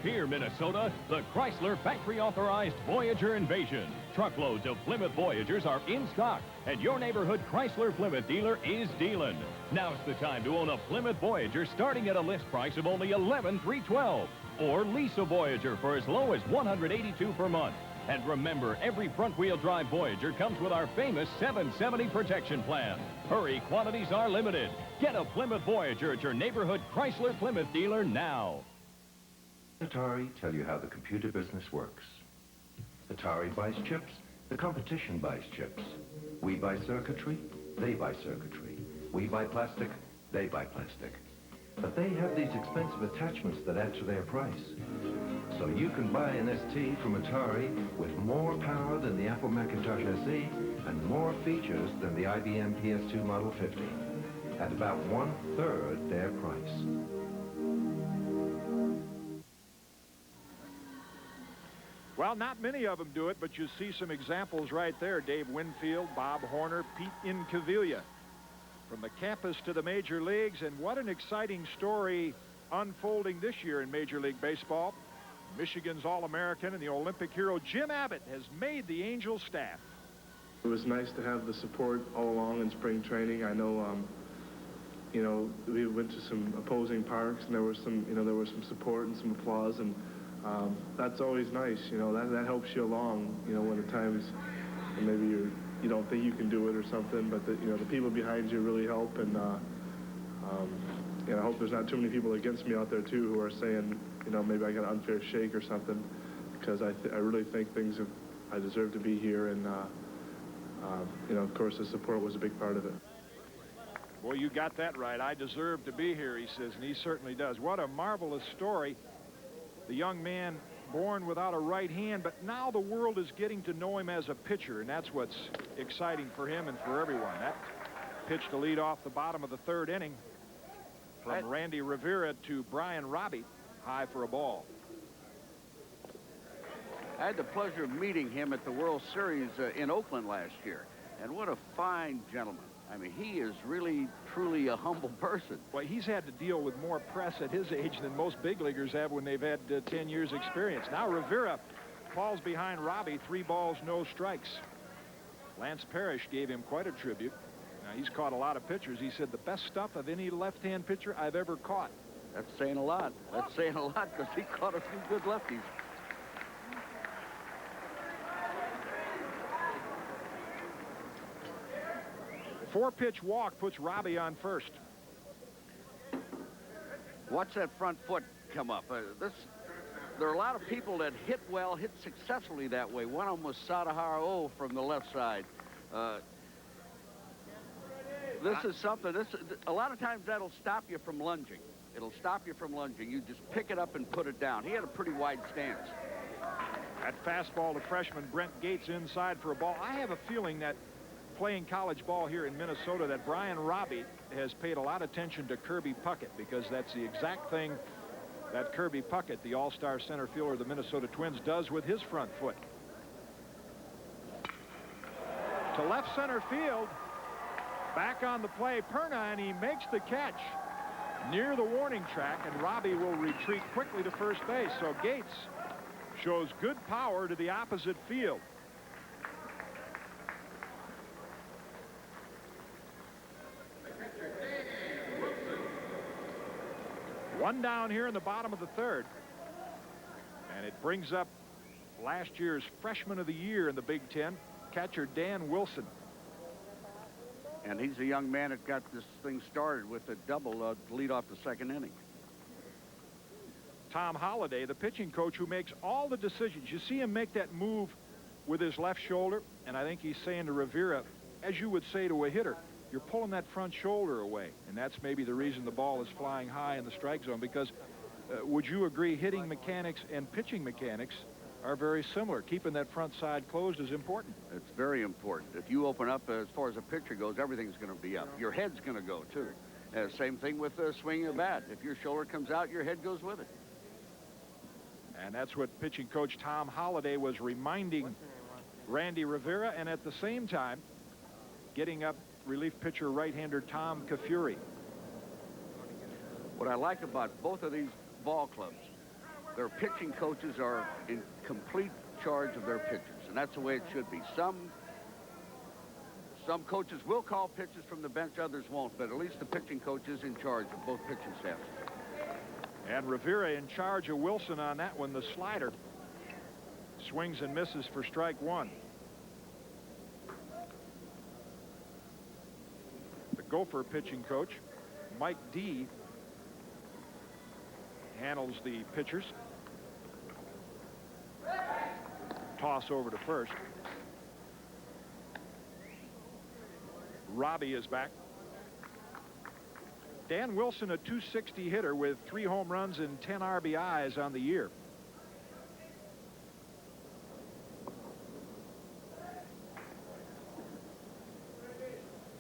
Here, Minnesota, the Chrysler factory-authorized Voyager Invasion. Truckloads of Plymouth Voyagers are in stock, and your neighborhood Chrysler Plymouth dealer is dealing. Now's the time to own a Plymouth Voyager starting at a list price of only $11,312. Or lease a Voyager for as low as $182 per month. And remember, every front-wheel drive Voyager comes with our famous 770 protection plan. Hurry, quantities are limited. Get a Plymouth Voyager at your neighborhood Chrysler Plymouth dealer now. Atari tell you how the computer business works. Atari buys chips, the competition buys chips. We buy circuitry, they buy circuitry. We buy plastic, they buy plastic. But they have these expensive attachments that add to their price. So you can buy an ST from Atari with more power than the Apple Macintosh SE and more features than the IBM PS2 Model 50 at about 1/3 their price. Well, not many of them do it, but you see some examples right there. Dave Winfield, Bob Horner, Pete Incaviglia. From the campus to the major leagues, and what an exciting story unfolding this year in Major League Baseball. Michigan's All-American and the Olympic hero Jim Abbott has made the Angels staff. It was nice to have the support all along in spring training. I know you know, we went to some opposing parks, and there was some, you know, there was some support and some applause, and that's always nice. You know, that helps you along. You know, when at times maybe you don't think you can do it or something, but you know, the people behind you really help, and you know, I hope there's not too many people against me out there too who are saying, you know, maybe I got an unfair shake or something, because I really think I deserve to be here, and you know, of course, the support was a big part of it. Well, you got that right. I deserve to be here, he says, and he certainly does. What a marvelous story. The young man born without a right hand, but now the world is getting to know him as a pitcher, and that's what's exciting for him and for everyone. That pitch to lead off the bottom of the third inning from Randy Rivera to Brian Robbie, high for a ball. I had the pleasure of meeting him at the World Series in Oakland last year, and what a fine gentleman. I mean, he is really, truly a humble person. Well, he's had to deal with more press at his age than most big leaguers have when they've had 10 years experience. Now Rivera falls behind Robbie, 3 balls, no strikes. Lance Parrish gave him quite a tribute. Now, he's caught a lot of pitchers. He said the best stuff of any left-hand pitcher I've ever caught. That's saying a lot. That's saying a lot, because he caught a few good lefties. Four-pitch walk puts Robbie on first. Watch that front foot come up. There are a lot of people that hit well, hit successfully that way. One of them was Sadahara from the left side. This is something, a lot of times that'll stop you from lunging. It'll stop you from lunging. You just pick it up and put it down. He had a pretty wide stance. That fastball to freshman Brent Gates inside for a ball. I have a feeling that playing college ball here in Minnesota that Brian Robbie has paid a lot of attention to Kirby Puckett, because that's the exact thing that Kirby Puckett, the all-star center fielder of the Minnesota Twins, does with his front foot. To left center field, back on the play, Perna, and he makes the catch near the warning track, and Robbie will retreat quickly to first base. So Gates shows good power to the opposite field. One down here in the bottom of the third. And it brings up last year's freshman of the year in the Big Ten, catcher Dan Wilson. And he's a young man that got this thing started with a double to lead off the second inning. Tom Holliday, the pitching coach who makes all the decisions. You see him make that move with his left shoulder, and I think he's saying to Rivera, as you would say to a hitter, you're pulling that front shoulder away, and that's maybe the reason the ball is flying high in the strike zone, because would you agree hitting mechanics and pitching mechanics are very similar? Keeping that front side closed is important. It's very important. If you open up, as far as a pitcher goes, everything's going to be up. Your head's going to go, too. Same thing with swinging a bat. If your shoulder comes out, your head goes with it. And that's what pitching coach Tom Holliday was reminding Randy Rivera, and at the same time, getting up relief pitcher right-hander Tom Kafuri. What I like about both of these ball clubs, their pitching coaches are in complete charge of their pitchers, and that's the way it should be. Some coaches will call pitches from the bench, others won't, but at least the pitching coach is in charge of both pitching staffs. And Rivera in charge of Wilson on that one. The slider swings and misses for strike one. The Gopher pitching coach, Mike D., handles the pitchers. Toss over to first. Robbie is back. Dan Wilson, a .260 hitter with 3 home runs and 10 RBIs on the year.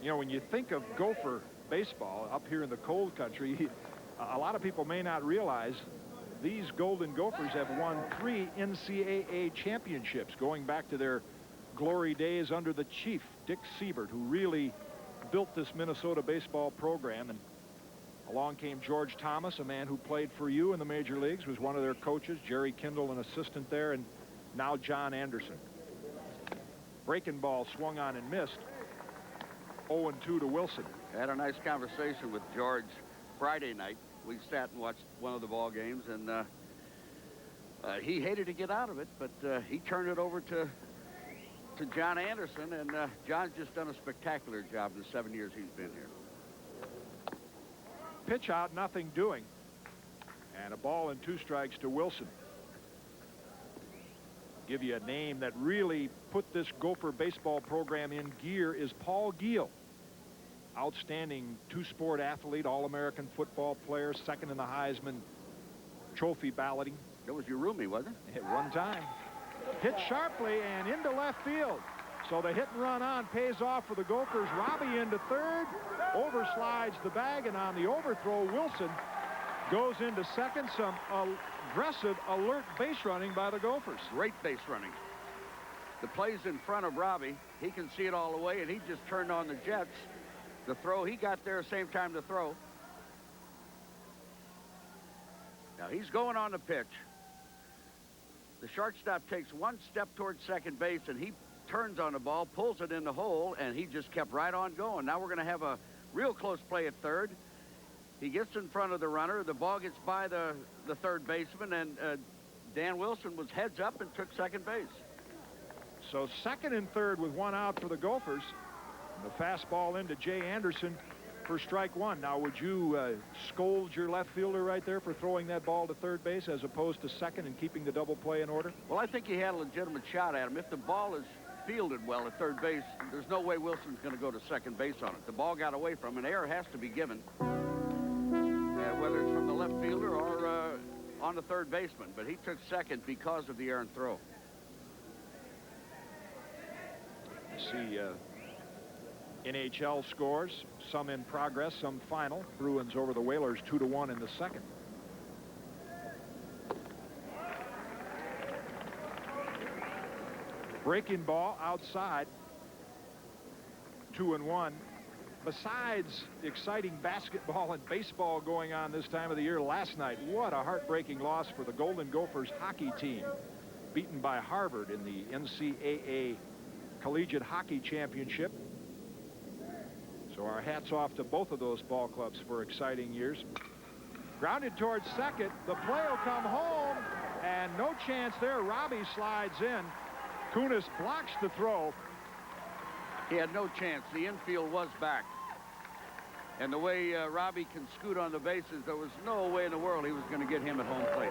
You know, when you think of Gopher baseball up here in the cold country, a lot of people may not realize these Golden Gophers have won 3 NCAA championships going back to their glory days under the chief, Dick Siebert, who really built this Minnesota baseball program. And along came George Thomas, a man who played for you in the major leagues, was one of their coaches. Jerry Kindle, an assistant there, and now John Anderson. Breaking ball swung on and missed. 0-2 to Wilson. I had a nice conversation with George Friday night. We sat and watched one of the ball games, and he hated to get out of it, but he turned it over to John Anderson, and John's just done a spectacular job in the 7 years he's been here. Pitch out, nothing doing. And a ball and 2 strikes to Wilson. Give you a name that really put this Gopher baseball program in gear is Paul Giel. Outstanding 2-sport athlete, All-American football player, second in the Heisman Trophy balloting. That was your roomie, wasn't it? At one time. Hit sharply and into left field. So the hit and run on pays off for the Gophers. Robbie into third, overslides the bag, and on the overthrow, Wilson goes into second. Some aggressive, alert base running by the Gophers. Great base running. The play's in front of Robbie. He can see it all the way, and he just turned on the jets. The throw, he got there same time to throw. Now he's going on the pitch. The shortstop takes one step towards second base, and he turns on the ball, pulls it in the hole, and he just kept right on going. Now we're going to have a real close play at third. He gets in front of the runner. The ball gets by the third baseman, and Dan Wilson was heads up and took second base. So second and third with 1 out for the Gophers. And the fastball into Jay Anderson for strike 1. Now, would you scold your left fielder right there for throwing that ball to third base as opposed to second and keeping the double play in order? Well, I think he had a legitimate shot at him. If the ball is fielded well at third base, there's no way Wilson's going to go to second base on it. The ball got away from him. An error has to be given, whether it's from the left fielder or on the third baseman. But he took second because of the errant throw. See NHL scores, some in progress, some final. Bruins over the Whalers 2-1 in the second. Breaking ball outside. 2-1. Besides exciting basketball and baseball going on this time of the year, last night, what a heartbreaking loss for the Golden Gophers hockey team. Beaten by Harvard in the NCAA Collegiate Hockey Championship. So our hats off to both of those ball clubs for exciting years. Grounded towards second. The play will come home, and no chance there. Robbie slides in. Kunis blocks the throw. He had no chance. The infield was back. And the way Robbie can scoot on the bases, there was no way in the world he was going to get him at home plate.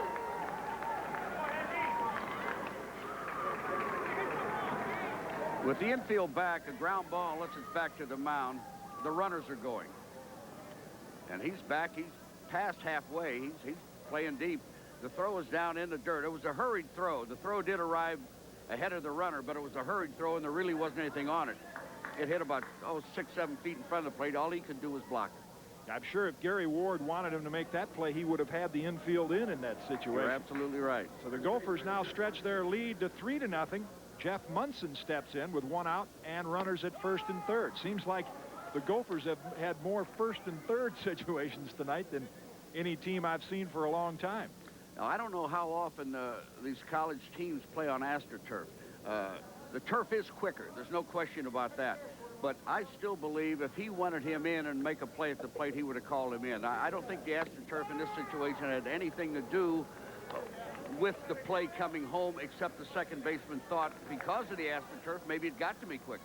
With the infield back, a ground ball lets it back to the mound. The runners are going. And he's back. He's past halfway. He's playing deep. The throw is down in the dirt. It was a hurried throw. The throw did arrive ahead of the runner, but it was a hurried throw, and there really wasn't anything on it. It hit about 6-7 feet in front of the plate. All he could do was block it. I'm sure if Gary Ward wanted him to make that play, he would have had the infield in that situation. You're absolutely right. So the Gophers now stretch their lead to 3-0. Jeff Munson steps in with 1 out and runners at first and third. Seems like the Gophers have had more first and third situations tonight than any team I've seen for a long time. Now, I don't know how often these college teams play on AstroTurf. The turf is quicker. There's no question about that. But I still believe if he wanted him in and make a play at the plate, he would have called him in. I don't think the AstroTurf in this situation had anything to do with the play coming home, except the second baseman thought because of the AstroTurf, maybe it got to me quicker.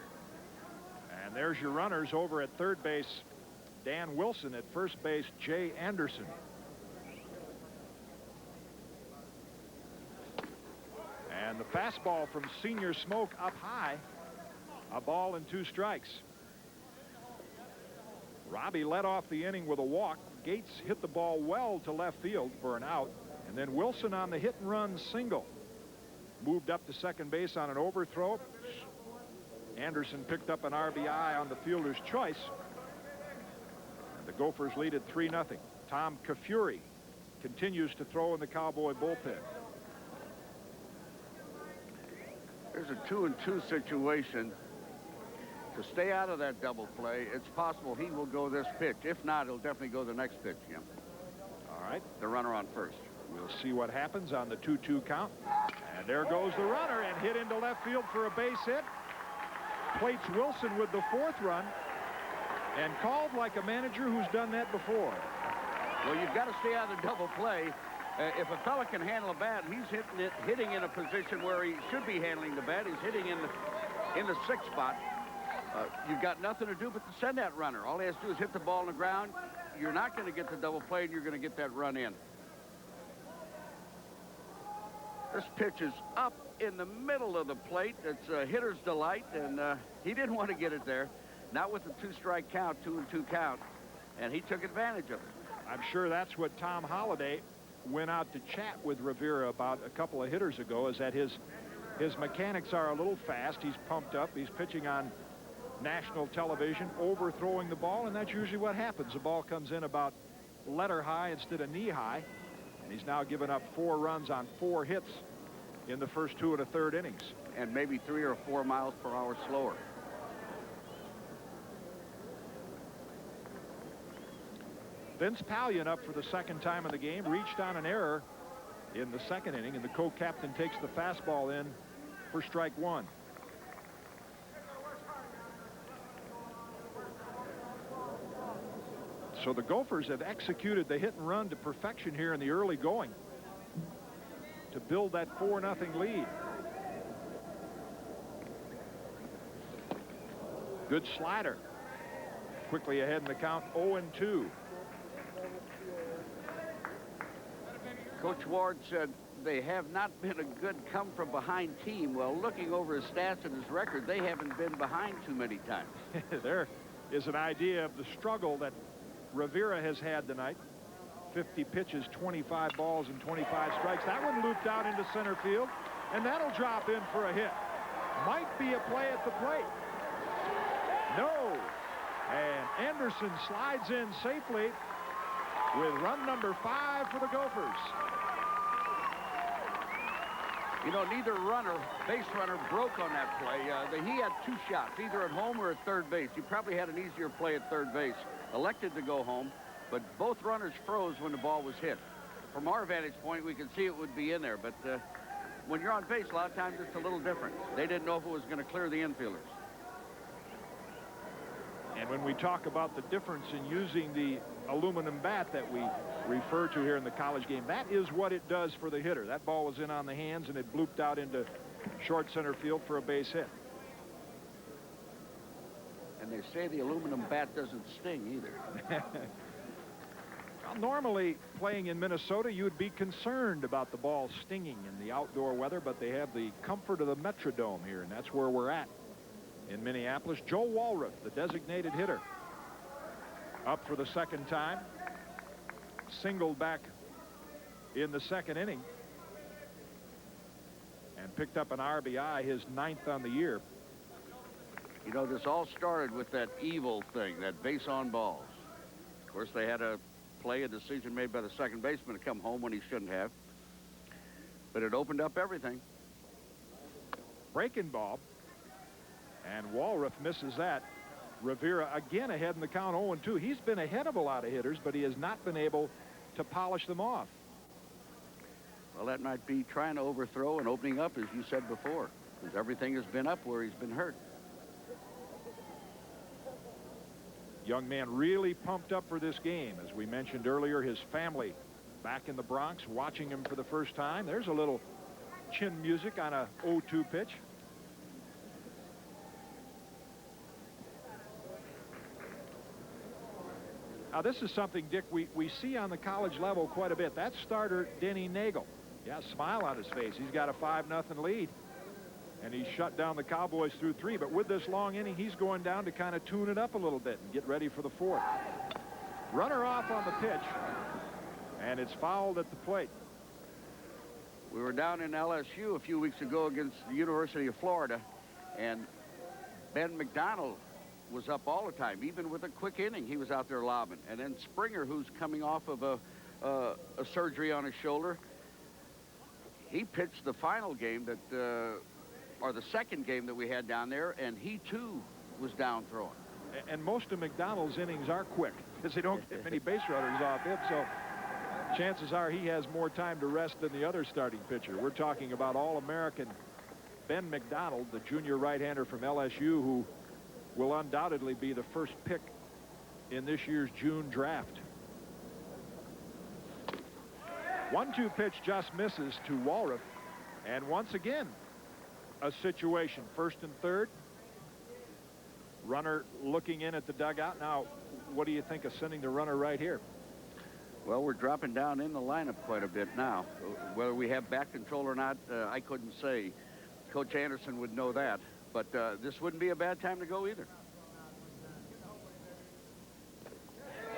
And there's your runners over at third base. Dan Wilson at first base, Jay Anderson. And the fastball from Senior Smoke up high. A ball and 2 strikes. Robbie led off the inning with a walk. Gates hit the ball well to left field for an out. And then Wilson on the hit and run single. Moved up to second base on an overthrow. Anderson picked up an RBI on the fielder's choice. And the Gophers lead at 3-0. Tom Kafuri continues to throw in the Cowboy bullpen. There's a 2-2 situation. To stay out of that double play, it's possible he will go this pitch. If not, he'll definitely go the next pitch, Jim. All right. The runner on first. We'll see what happens on the 2-2 count. And there goes the runner and hit into left field for a base hit. Plates Wilson with the 4th run. And called like a manager who's done that before. Well, you've got to stay out of the double play. If a fella can handle a bat, he's hitting in a position where he should be handling the bat. He's hitting in the 6th spot. You've got nothing to do but to send that runner. All he has to do is hit the ball on the ground. You're not going to get the double play, and you're going to get that run in. This pitch is up in the middle of the plate. It's a hitter's delight, and he didn't want to get it there. Not with the 2-strike count, 2-2 count, and he took advantage of it. I'm sure that's what Tom Holliday went out to chat with Rivera about a couple of hitters ago, is that his mechanics are a little fast. He's pumped up. He's pitching on national television, overthrowing the ball, and that's usually what happens. The ball comes in about letter high instead of knee high, and he's now given up 4 runs on 4 hits in the first 2 1/3 innings. And maybe 3 or 4 miles per hour slower. Vince Pallion up for the 2nd time in the game, reached on an error in the 2nd inning, and the co-captain takes the fastball in for strike 1. So the Gophers have executed the hit and run to perfection here in the early going to build that 4-0 lead. Good slider. Quickly ahead in the count, 0-2. Coach Ward said they have not been a good come-from-behind team. Well, looking over his stats and his record, they haven't been behind too many times. There is an idea of the struggle that Rivera has had tonight. 50 pitches, 25 balls, and 25 strikes. That one looped out into center field, and that'll drop in for a hit. Might be a play at the plate. No. And Anderson slides in safely with run number 5 for the Gophers. You know, neither base runner broke on that play. He had 2 shots, either at home or at third base. He probably had an easier play at third base. Elected to go home, but both runners froze when the ball was hit. From our vantage point, we could see it would be in there, but when you're on base, a lot of times it's a little different. They didn't know if it was going to clear the infielders. And when we talk about the difference in using the aluminum bat that we refer to here in the college game, that is what it does for the hitter. That ball was in on the hands, and it blooped out into short center field for a base hit. And they say the aluminum bat doesn't sting either. Well, normally, playing in Minnesota, you would be concerned about the ball stinging in the outdoor weather, but they have the comfort of the Metrodome here, and that's where we're at in Minneapolis. Joe Walrath, the designated hitter, up for the 2nd time. Singled back in the 2nd inning and picked up an RBI, his 9th on the year. You know, this all started with that evil thing, that base on balls. Of course, they had a decision made by the second baseman to come home when he shouldn't have. But it opened up everything. Breaking ball. And Walrath misses that. Rivera again ahead in the count, 0-2. He's been ahead of a lot of hitters, but he has not been able to polish them off. Well, that might be trying to overthrow and opening up, as you said before, because everything has been up where he's been hurt. Young man really pumped up for this game. As we mentioned earlier, his family back in the Bronx watching him for the first time. There's a little chin music on a 0-2 pitch. Now, this is something, Dick, we see on the college level quite a bit. That's starter Denny Nagel. Yeah, smile on his face. He's got a 5-0 lead. And he shut down the Cowboys through 3. But with this long inning, he's going down to kind of tune it up a little bit and get ready for the 4th. Runner off on the pitch. And it's fouled at the plate. We were down in LSU a few weeks ago against the University of Florida. And Ben McDonald was up all the time. Even with a quick inning, he was out there lobbing. And then Springer, who's coming off of a surgery on his shoulder, he pitched the final game that... or the second game that we had down there, and he too was down throwing. And most of McDonald's innings are quick because they don't get many base runners off him, so chances are he has more time to rest than the other starting pitcher. We're talking about All-American Ben McDonald, the junior right-hander from LSU, who will undoubtedly be the first pick in this year's June draft. 1-2 pitch just misses to Walriff. And once again, a situation, 1st and 3rd. Runner looking in at the dugout. Now, what do you think of sending the runner right here? Well, we're dropping down in the lineup quite a bit now. Whether we have back control or not, I couldn't say. Coach Anderson would know that. But this wouldn't be a bad time to go either.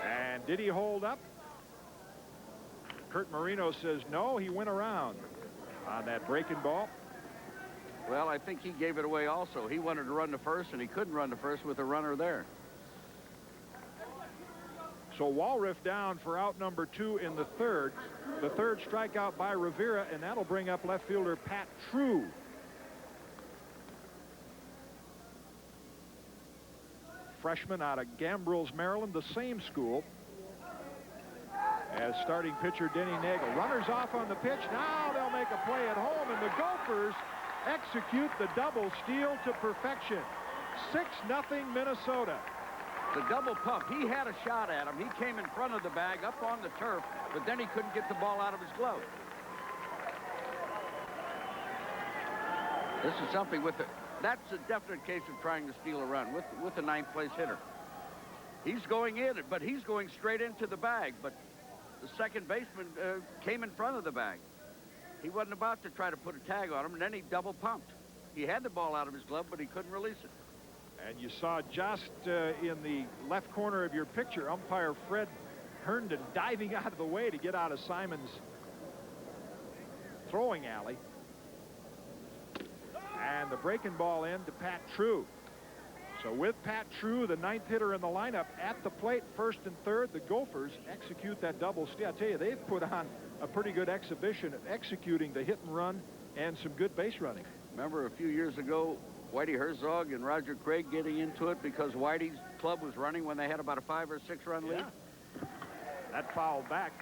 And did he hold up? Kurt Marino says no, he went around on that breaking ball. Well, I think he gave it away also. He wanted to run to first, and he couldn't run to first with a runner there. So Walriff down for out number 2 in the 3rd. The 3rd strikeout by Rivera, and that'll bring up left fielder Pat True. Freshman out of Gambrels, Maryland, the same school as starting pitcher Denny Nagel. Runners off on the pitch. Now they'll make a play at home, and the Gophers execute the double steal to perfection. 6-0 Minnesota. The double pump, he had a shot at him. He came in front of the bag up on the turf, but then he couldn't get the ball out of his glove. This is something with the... That's a definite case of trying to steal a run with the 9th place hitter. He's going in, but he's going straight into the bag, but the second baseman came in front of the bag. He wasn't about to try to put a tag on him, and then he double pumped. He had the ball out of his glove, but he couldn't release it. And you saw just in the left corner of your picture, umpire Fred Herndon diving out of the way to get out of Simon's throwing alley. And the breaking ball in to Pat True. So with Pat True, the 9th hitter in the lineup, at the plate, 1st and 3rd, the Gophers execute that double steal. I tell you, they've put on a pretty good exhibition of executing the hit and run and some good base running. Remember a few years ago, Whitey Herzog and Roger Craig getting into it because Whitey's club was running when they had about a 5 or 6 run lead? Yeah. That fouled back.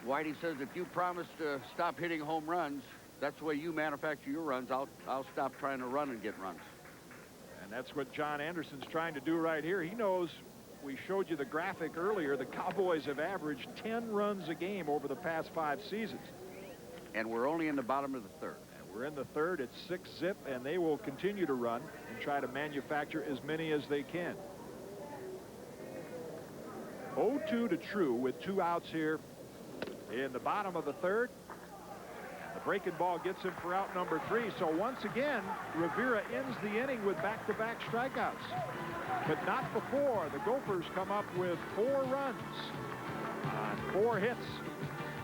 Whitey says, if you promise to stop hitting home runs, that's the way you manufacture your runs. I'll stop trying to run and get runs. And that's what John Anderson's trying to do right here. He knows, we showed you the graphic earlier, the Cowboys have averaged 10 runs a game over the past 5 seasons. And we're only in the bottom of the 3rd. And we're in the 3rd. It's 6-zip, and they will continue to run and try to manufacture as many as they can. 0-2 to True with 2 outs here in the bottom of the 3rd. The breaking ball gets him for out number 3. So once again, Rivera ends the inning with back-to-back strikeouts. But not before. The Gophers come up with 4 runs on 4 hits.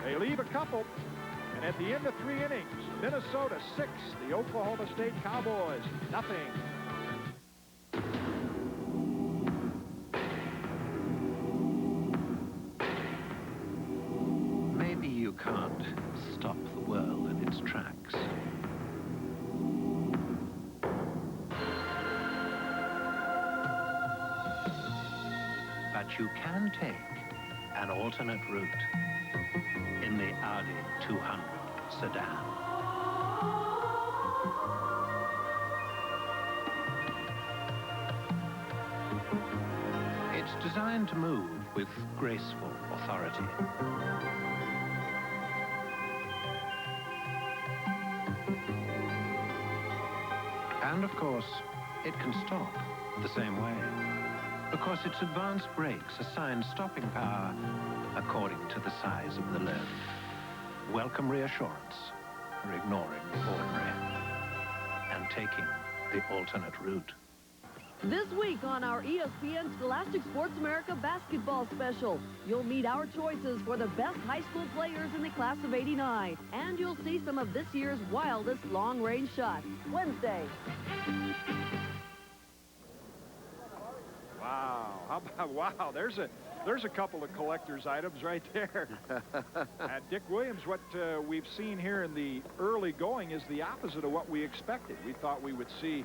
They leave a couple. And at the end of 3 innings, Minnesota 6, the Oklahoma State Cowboys nothing. Maybe you can't stop the world in its tracks. But you can take an alternate route in the Audi 200 sedan. It's designed to move with graceful authority. And of course, it can stop the same way, because its advanced brakes assign stopping power according to the size of the limb. Welcome reassurance for ignoring the ordinary and taking the alternate route. This week on our ESPN Scholastic Sports America basketball special, you'll meet our choices for the best high school players in the class of '89. And you'll see some of this year's wildest long-range shots. Wednesday. Wow. How about, wow, there's a couple of collector's items right there. And Dick Williams, what we've seen here in the early going is the opposite of what we expected. We thought we would see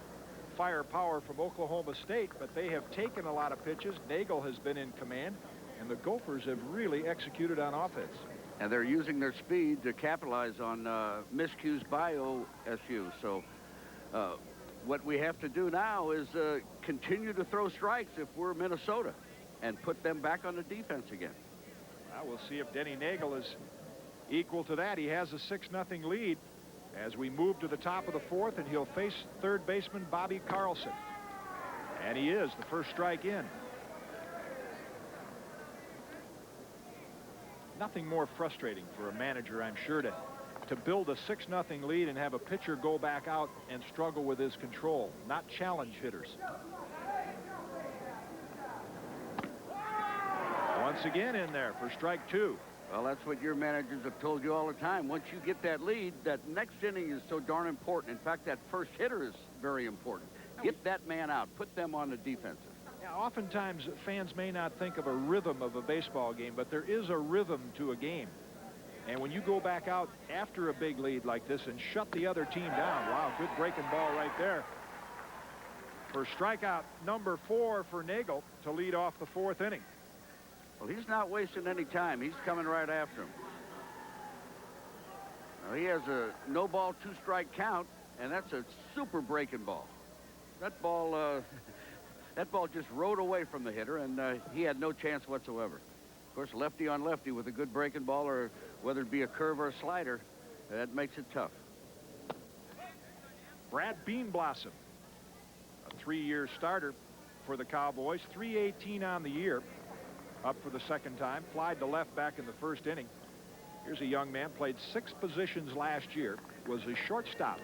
firepower from Oklahoma State, but they have taken a lot of pitches. Nagel has been in command, and the Gophers have really executed on offense. And they're using their speed to capitalize on miscues by OSU. So what we have to do now is continue to throw strikes if we're Minnesota. and put them back on the defense again. Well, we'll see if Denny Nagel is equal to that. He has a 6-0 lead as we move to the top of the fourth, and he'll face third baseman Bobby Carlson. And he is the first strike in. Nothing more frustrating for a manager, I'm sure, to build a 6-0 lead and have a pitcher go back out and struggle with his control, not challenge hitters. Once again in there for strike 2. Well, that's what your managers have told you all the time. Once you get that lead, that next inning is so darn important. In fact, that first hitter is very important. Get that man out. Put them on the defensive. Yeah, oftentimes fans may not think of a rhythm of a baseball game, but there is a rhythm to a game. And when you go back out after a big lead like this and shut the other team down, wow, good breaking ball right there. For strikeout number 4 for Nagel to lead off the 4th inning. Well, he's not wasting any time. He's coming right after him. Now, he has a no ball, 2-strike count, and that's a super breaking ball. That ball just rode away from the hitter, and he had no chance whatsoever. Of course, lefty on lefty with a good breaking ball, or whether it be a curve or a slider, that makes it tough. Brad Beanblossom, a 3-year starter for the Cowboys, 318 on the year. Up for the second time, flied to left back in the first inning. Here's a young man, played 6 positions last year, was a shortstop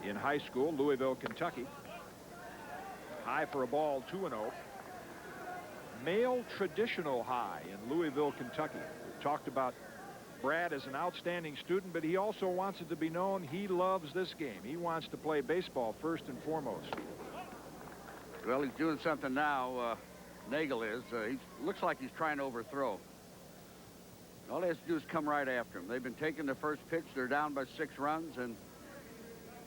in high school, Louisville, Kentucky. High for a ball, 2-0. Male traditional high in Louisville, Kentucky. We talked about Brad as an outstanding student, but he also wants it to be known he loves this game. He wants to play baseball first and foremost. Well, he's doing something now. Nagel is. He looks like he's trying to overthrow. All he has to do is come right after him. They've been taking the first pitch. They're down by 6 runs, and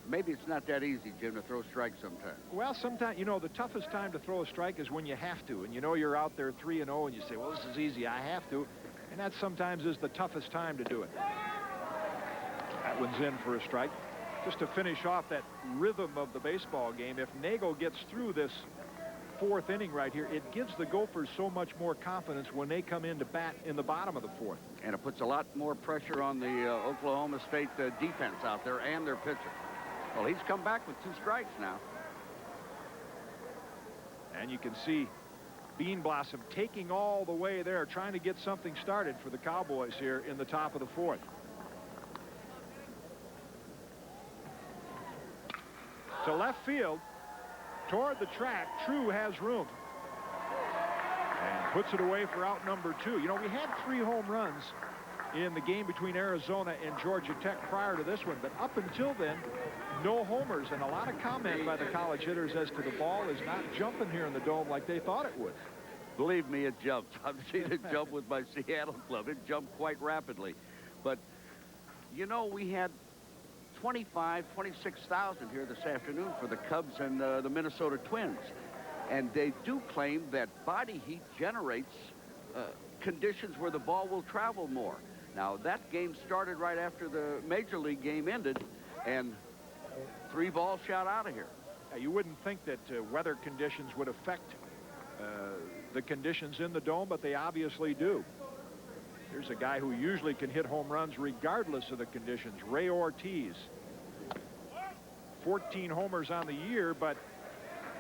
maybe it's not that easy, Jim, to throw strikes sometimes. Well, sometimes, you know, the toughest time to throw a strike is when you have to, and you know you're out there 3-0, and you say, well, this is easy, I have to, and that sometimes is the toughest time to do it. That one's in for a strike. Just to finish off that rhythm of the baseball game, if Nagel gets through this 4th inning right here, it gives the Gophers so much more confidence when they come in to bat in the bottom of the 4th. And it puts a lot more pressure on the Oklahoma State defense out there and their pitcher. Well, he's come back with 2 strikes now. And you can see Beanblossom taking all the way there, trying to get something started for the Cowboys here in the top of the 4th. To left field, toward the track, True has room. And puts it away for out number 2. You know, we had 3 home runs in the game between Arizona and Georgia Tech prior to this one, but up until then, no homers, and a lot of comment by the college hitters as to the ball is not jumping here in the Dome like they thought it would. Believe me, it jumps. I've seen it jump with my Seattle club. It jumped quite rapidly. But, you know, we had 26,000 here this afternoon for the Cubs and the Minnesota Twins. And they do claim that body heat generates conditions where the ball will travel more. Now, that game started right after the Major League game ended, and 3 balls shot out of here. You wouldn't think that weather conditions would affect the conditions in the Dome, but they obviously do. Here's a guy who usually can hit home runs regardless of the conditions, Ray Ortiz. 14 homers on the year, but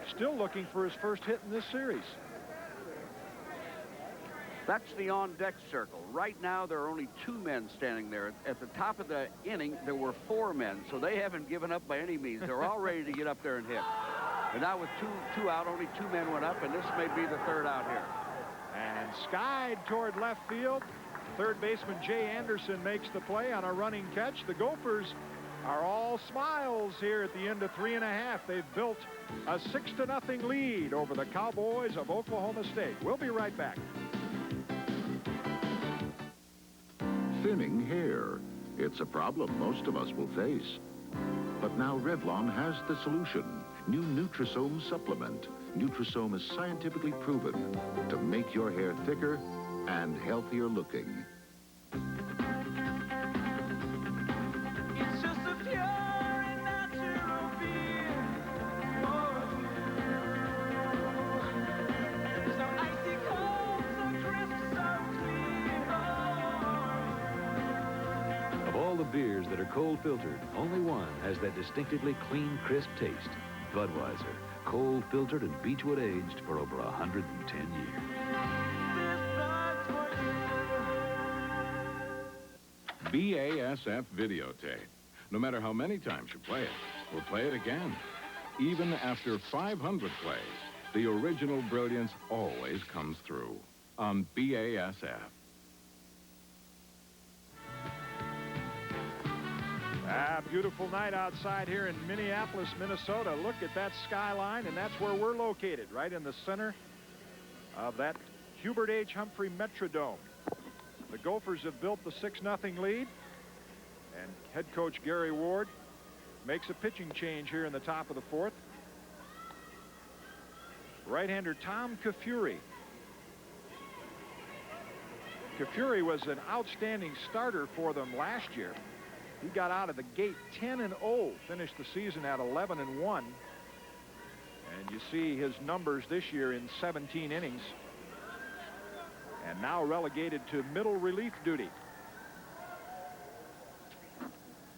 still looking for his first hit in this series. That's the on-deck circle. Right now, there are only 2 men standing there. At the top of the inning, there were 4 men, so they haven't given up by any means. They're all ready to get up there and hit. And now with two out, only 2 men went up, and this may be the 3rd out here. And skied toward left field. Third baseman Jay Anderson makes the play on a running catch. The Gophers are all smiles here at the end of 3 1/2. They've built a 6-0 lead over the Cowboys of Oklahoma State. We'll be right back. Thinning hair. It's a problem most of us will face. But now Revlon has the solution. New Nutrisome supplement. Nutrisome is scientifically proven to make your hair thicker and healthier looking. It's just a pure and natural beer. beers that are cold filtered, only one has that distinctively clean, crisp taste. Budweiser, cold filtered and beechwood aged for over 110 years. BASF videotape. No matter how many times you play it, we'll play it again. Even after 500 plays, the original brilliance always comes through on BASF. Beautiful night outside here in Minneapolis, Minnesota. Look at that skyline, and that's where we're located, right in the center of that Hubert H. Humphrey Metrodome. The Gophers have built the 6-0 lead, and head coach Gary Ward makes a pitching change here in the top of the fourth. Right-hander Tom Kafuri. Kafuri was an outstanding starter for them last year. He got out of the gate 10-0, finished the season at 11-1. And you see his numbers this year in 17 innings. And now relegated to middle relief duty.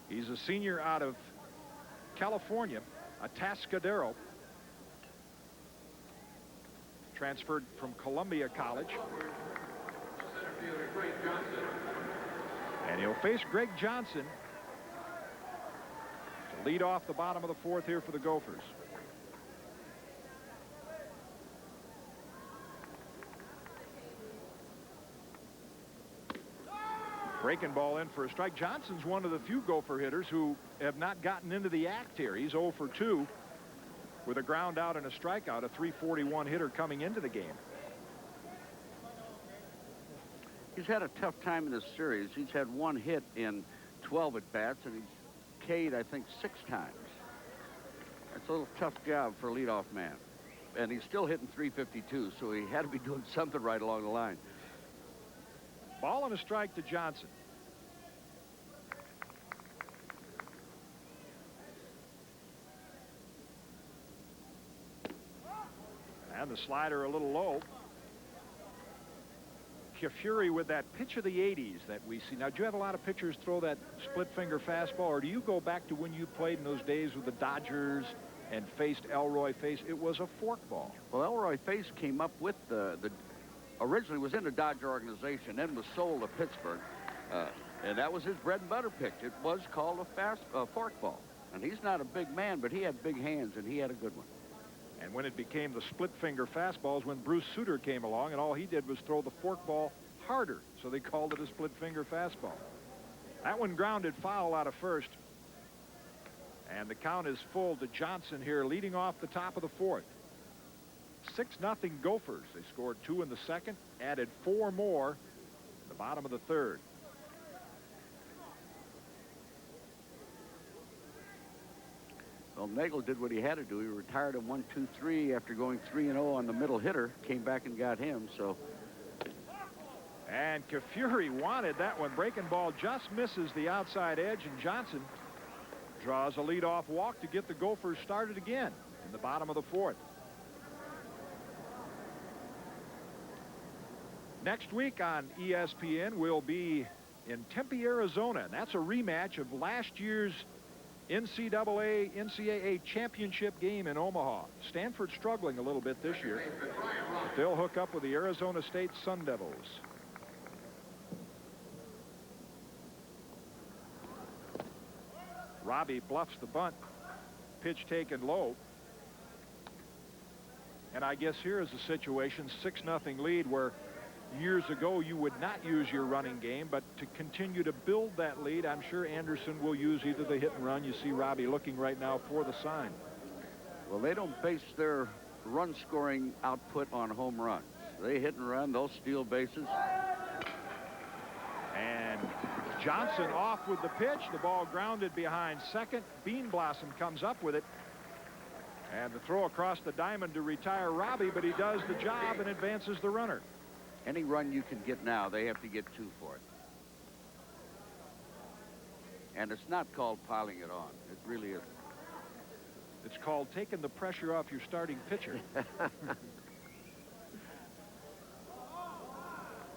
He's a senior out of California, Atascadero. Transferred from Columbia College. And he'll face Greg Johnson to lead off the bottom of the fourth here for the Gophers. Breaking ball in for a strike. Johnson's one of the few Gopher hitters who have not gotten into the act here. He's 0 for 2 with a ground out and a strikeout, a .341 hitter coming into the game. He's had a tough time in this series. He's had 1 hit in 12 at-bats, and he's K'd, I think, 6 times. That's a little tough job for a leadoff man. And he's still hitting .352, so he had to be doing something right along the line. Ball and a strike to Johnson. And the slider a little low. Kafuri with that pitch of the 80s that we see. Now, do you have a lot of pitchers throw that split finger fastball, or do you go back to when you played in those days with the Dodgers and faced Elroy Face? It was a forkball. Well, Elroy Face came up with originally was in the Dodger organization, then was sold to Pittsburgh, and that was his bread and butter pitch. It was called a forkball. And he's not a big man, but he had big hands, and he had a good one. And when it became the split finger fastballs, when Bruce Sutter came along, and all he did was throw the forkball harder, so they called it a split finger fastball. That one grounded foul out of first. And the count is full to Johnson here, leading off the top of the fourth. 6-0 Gophers. They scored 2 in the second, added 4 more in the bottom of the third. Well, Nagel did what he had to do. He retired him 1-2-3 after going 3-0 on the middle hitter. Came back and got him, so. And Kafuri wanted that one. Breaking ball just misses the outside edge, and Johnson draws a leadoff walk to get the Gophers started again in the bottom of the fourth. Next week on ESPN, we'll be in Tempe, Arizona, and that's a rematch of last year's NCAA championship game in Omaha. Stanford's struggling a little bit this year, but they'll hook up with the Arizona State Sun Devils. Robbie bluffs the bunt. Pitch taken low. And I guess here is a situation, 6-0 lead, where years ago you would not use your running game, but to continue to build that lead, I'm sure Anderson will use either the hit and run. You see Robbie looking right now for the sign. Well, they don't base their run scoring output on home runs. They hit and run, they'll steal bases. And Johnson off with the pitch. The ball grounded behind second. Bean Blossom comes up with it. And the throw across the diamond to retire Robbie, but he does the job and advances the runner. Any run you can get now, they have to get 2 for it. And it's not called piling it on. It really isn't. It's called taking the pressure off your starting pitcher.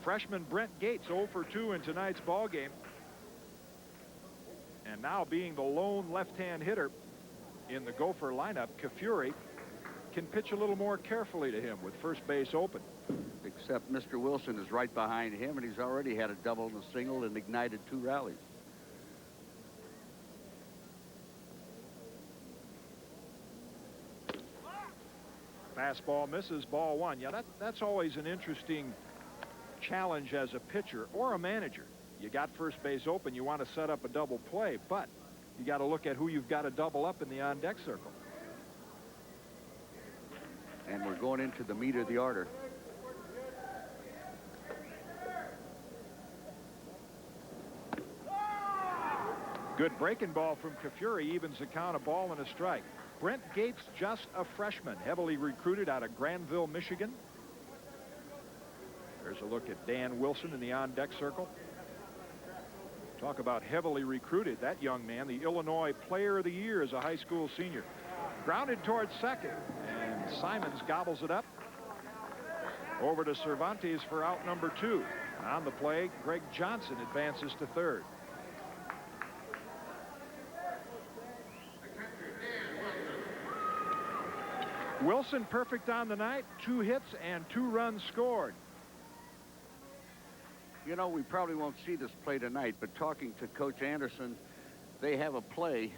Freshman Brent Gates 0 for 2 in tonight's ball game. And now being the lone left-hand hitter in the Gopher lineup, Kafuri can pitch a little more carefully to him with first base open. Except Mr. Wilson is right behind him, and he's already had a double and a single and ignited 2 rallies. Fastball misses, ball 1. Yeah, that's always an interesting challenge as a pitcher or a manager. You got first base open, you want to set up a double play, but you got to look at who you've got to double up in the on-deck circle. And we're going into the meat of the order. Good breaking ball from Kafuri evens the count, a ball and a strike. Brent Gates, just a freshman, heavily recruited out of Granville, Michigan. There's a look at Dan Wilson in the on-deck circle. Talk about heavily recruited, that young man, the Illinois Player of the Year as a high school senior. Grounded towards second, and Simons gobbles it up. Over to Cervantes for out number 2. On the play, Greg Johnson advances to third. Wilson perfect on the night, 2 hits and 2 runs scored. You know, we probably won't see this play tonight, but talking to Coach Anderson, they have a play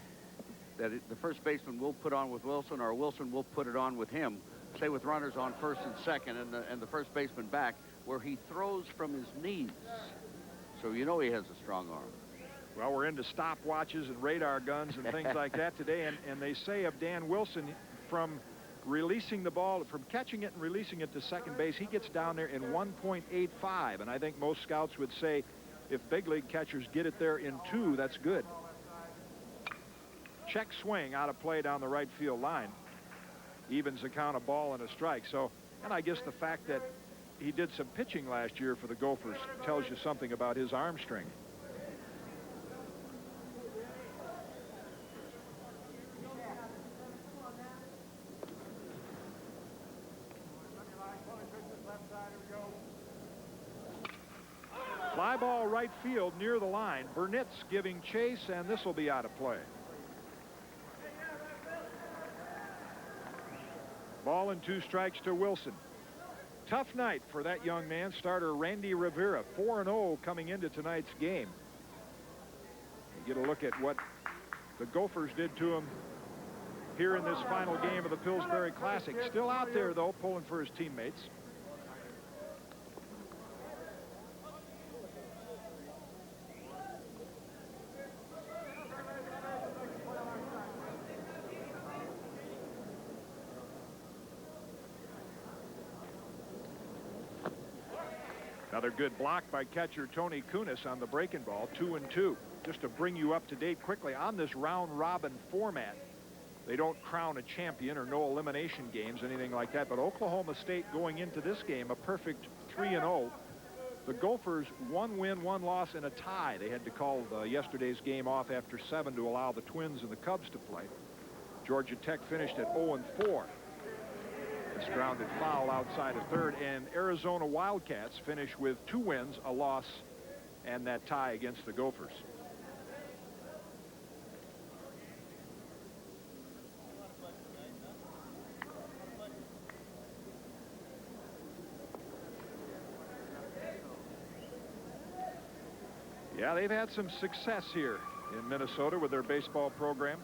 that the first baseman will put on with Wilson, or Wilson will put it on with him, say with runners on first and second and the first baseman back, where he throws from his knees. So you know he has a strong arm. Well, we're into stopwatches and radar guns and things like that today, and they say of Dan Wilson, from releasing the ball, from catching it and releasing it to second base, he gets down there in 1.85, and I think most scouts would say if big league catchers get it there in 2, that's good. Check swing out of play down the right field line. Evens the count, a ball and a strike. So, and I guess the fact that he did some pitching last year for the Gophers tells you something about his arm strength. Fly ball right field near the line. Burnett's giving chase, and this will be out of play. Ball and 2 strikes to Wilson. Tough night for that young man, starter Randy Rivera, 4-0 coming into tonight's game. You get a look at what the Gophers did to him here in this final game of the Pillsbury Classic. Still out there, though, pulling for his teammates. Another good block by catcher Tony Kunis on the breaking ball, 2-2. Just to bring you up to date quickly on this round-robin format, they don't crown a champion or no elimination games, anything like that. But Oklahoma State going into this game, a perfect 3-0. The Gophers, 1 win, 1 loss, and a tie. They had to call yesterday's game off after 7 to allow the Twins and the Cubs to play. Georgia Tech finished at 0-4. It's grounded foul outside of third, and Arizona Wildcats finish with 2 wins, a loss, and that tie against the Gophers. Yeah, they've had some success here in Minnesota with their baseball program.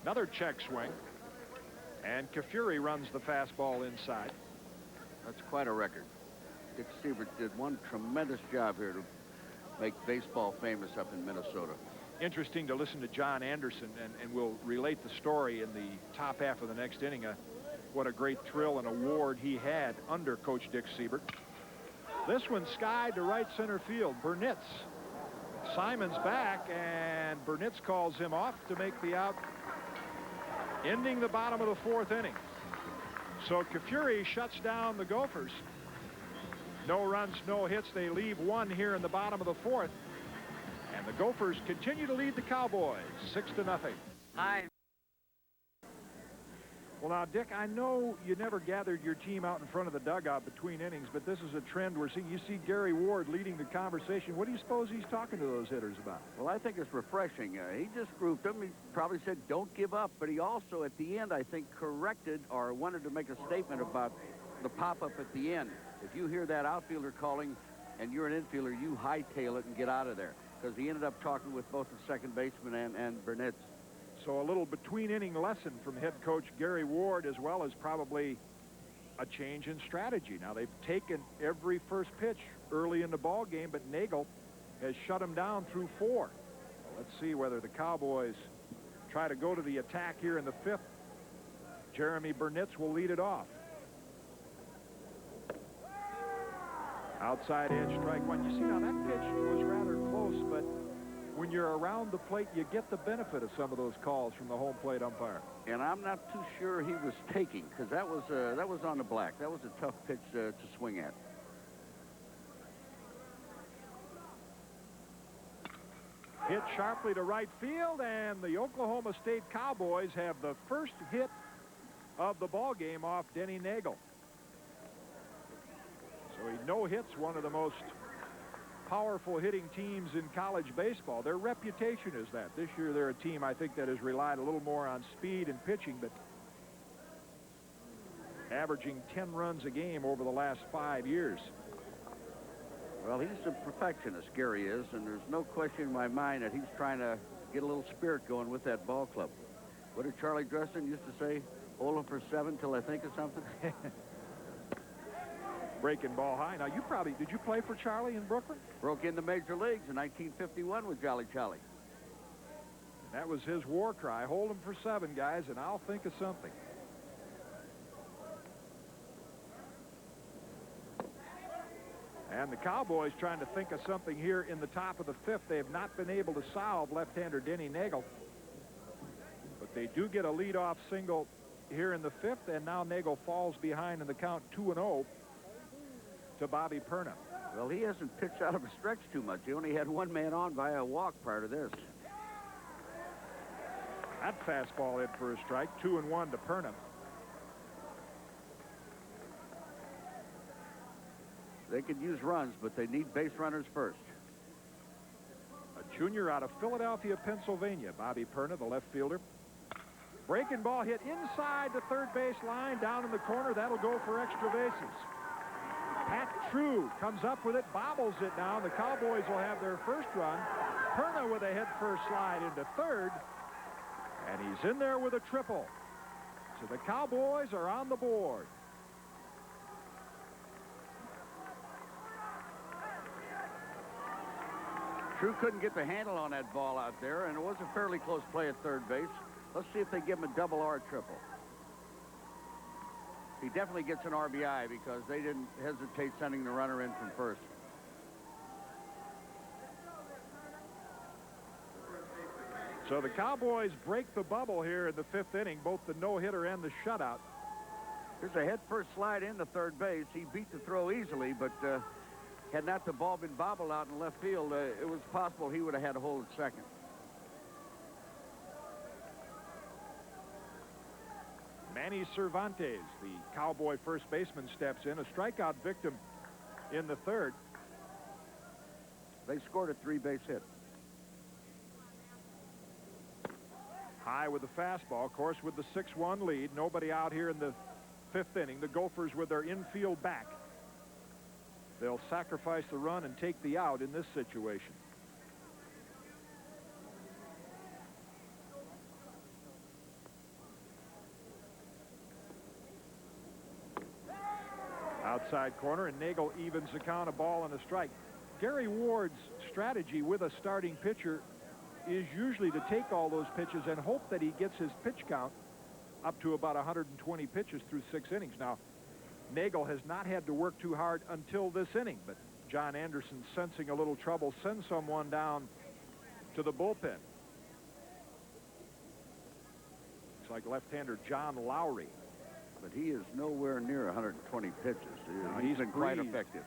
Another check swing, and Kafuri runs the fastball inside. That's quite a record. Dick Siebert did one tremendous job here to make baseball famous up in Minnesota. Interesting to listen to John Anderson, and we'll relate the story in the top half of the next inning. What a great thrill and award he had under Coach Dick Siebert. This one skied to right center field. Burnett's. Simon's back, and Burnett's calls him off to make the out, ending the bottom of the 4th inning. So Kafuri shuts down the Gophers. No runs, no hits. They leave 1 here in the bottom of the 4th. And the Gophers continue to lead the Cowboys 6-0. Hi. Well, now, Dick, I know you never gathered your team out in front of the dugout between innings, but this is a trend we're seeing. You see Gary Ward leading the conversation. What do you suppose he's talking to those hitters about? Well, I think it's refreshing. He just grouped them. He probably said, don't give up, but he also, at the end, I think, corrected or wanted to make a statement about the pop-up at the end. If you hear that outfielder calling and you're an infielder, you hightail it and get out of there, because he ended up talking with both the second baseman and Burnett. So a little between-inning lesson from head coach Gary Ward, as well as probably a change in strategy. Now, they've taken every first pitch early in the ball game, but Nagel has shut him down through 4. Let's see whether the Cowboys try to go to the attack here in the 5th. Jeremy Burnitz will lead it off. Outside edge, strike 1. You see, now that pitch was rather close, but when you're around the plate, you get the benefit of some of those calls from the home plate umpire. And I'm not too sure he was taking, because that was on the black. That was a tough pitch to swing at. Hit sharply to right field, and the Oklahoma State Cowboys have the first hit of the ball game off Denny Nagel. So he no-hits one of the most powerful hitting teams in college baseball. Their reputation is that. This year they're a team, I think, that has relied a little more on speed and pitching, but averaging 10 runs a game over the last 5 years. Well, he's a perfectionist, Gary is, and there's no question in my mind that he's trying to get a little spirit going with that ball club. What did Charlie Dresden used to say? Hold him for 7 till I think of something. Breaking ball high. Now, did you play for Charlie in Brooklyn? Broke in the major leagues in 1951 with Jolly Charlie. That was his war cry. Hold him for 7, guys, and I'll think of something. And the Cowboys trying to think of something here in the top of the 5th. They have not been able to solve left-hander Denny Nagel. But they do get a leadoff single here in the 5th, and now Nagel falls behind in the count 2-0 to Bobby Perna. Well, he hasn't pitched out of a stretch too much. He only had one man on by a walk prior to this. That fastball in for a strike. 2-1 to Perna. They could use runs, but they need base runners first. A junior out of Philadelphia, Pennsylvania, Bobby Perna, the left fielder. Breaking ball hit inside the third base line, down in the corner. That'll go for extra bases. Pat True comes up with it, bobbles it now. The Cowboys will have their first run. Perna with a head-first slide into third, and he's in there with a triple. So the Cowboys are on the board. True couldn't get the handle on that ball out there, and it was a fairly close play at third base. Let's see if they give him a double or a triple. He definitely gets an RBI because they didn't hesitate sending the runner in from first. So the Cowboys break the bubble here in the 5th inning, both the no-hitter and the shutout. There's a head-first slide into third base. He beat the throw easily, but had not the ball been bobbled out in left field, it was possible he would have had to hold at second. Manny Cervantes, the Cowboy first baseman, steps in, a strikeout victim in the 3rd. They scored a 3-base hit. High with the fastball, of course, with the 6-1 lead. Nobody out here in the 5th inning. The Gophers with their infield back. They'll sacrifice the run and take the out in this situation. Outside corner, and Nagel evens the count, a ball and a strike. Gary Ward's strategy with a starting pitcher is usually to take all those pitches and hope that he gets his pitch count up to about 120 pitches through 6 innings. Now, Nagel has not had to work too hard until this inning, but John Anderson, sensing a little trouble, sends someone down to the bullpen. Looks like left-hander John Lowry. But he is nowhere near 120 pitches. He's been quite effective.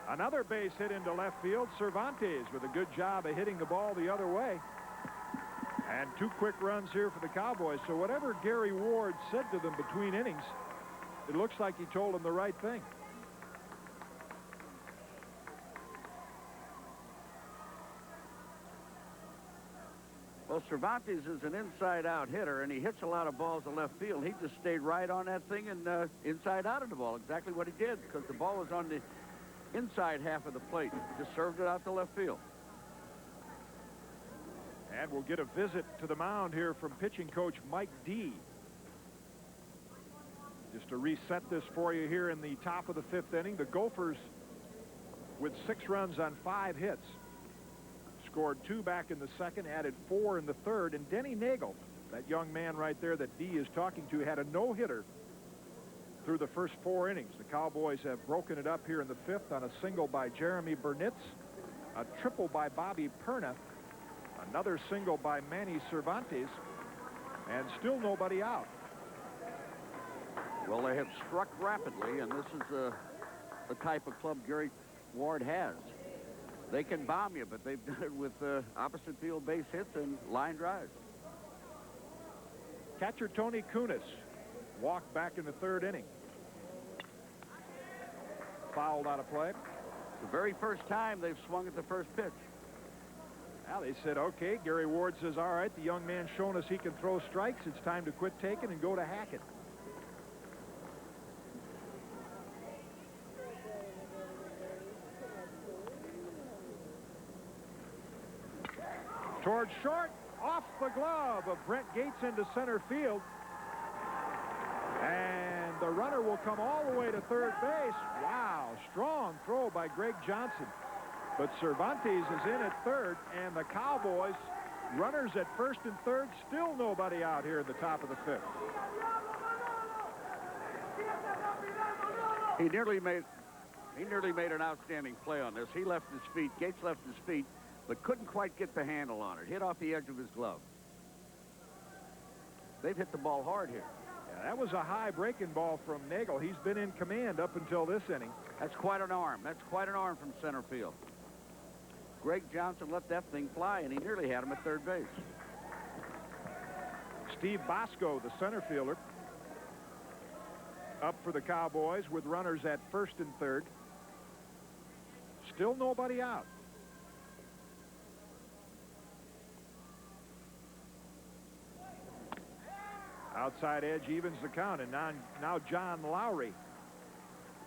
Another base hit into left field. Cervantes with a good job of hitting the ball the other way. And 2 quick runs here for the Cowboys. So whatever Gary Ward said to them between innings, it looks like he told them the right thing. Well, Cervantes is an inside-out hitter, and he hits a lot of balls to left field. He just stayed right on that thing and inside out of the ball, exactly what he did, because the ball was on the inside half of the plate. Just served it out to left field. And we'll get a visit to the mound here from pitching coach Mike D. Just to reset this for you here in the top of the 5th inning, the Gophers with 6 runs on 5 hits. Scored 2 back in the 2nd, added 4 in the 3rd, and Denny Nagel, that young man right there that D is talking to, had a no-hitter through the first 4 innings. The Cowboys have broken it up here in the 5th on a single by Jeremy Burnitz, a triple by Bobby Perna, another single by Manny Cervantes, and still nobody out. Well, they have struck rapidly, and this is the type of club Gary Ward has. They can bomb you, but they've done it with opposite field base hits and line drives. Catcher Tony Kunis walked back in the 3rd inning. Fouled out of play. The very first time they've swung at the first pitch. Now they said, okay, Gary Ward says, all right, the young man's shown us he can throw strikes. It's time to quit taking and go to Hackett. Towards short, off the glove of Brent Gates into center field. And the runner will come all the way to 3rd base. Wow, strong throw by Greg Johnson. But Cervantes is in at 3rd, and the Cowboys, runners at 1st and 3rd, still nobody out here in the top of the 5th. He nearly made an outstanding play on this. He left his feet, Gates left his feet, but couldn't quite get the handle on it. Hit off the edge of his glove. They've hit the ball hard here. Yeah, that was a high breaking ball from Nagel. He's been in command up until this inning. That's quite an arm. That's quite an arm from center field. Greg Johnson let that thing fly, and he nearly had him at 3rd base. Steve Bosco, the center fielder, up for the Cowboys with runners at 1st and 3rd. Still nobody out. Outside edge evens the count, and now John Lowry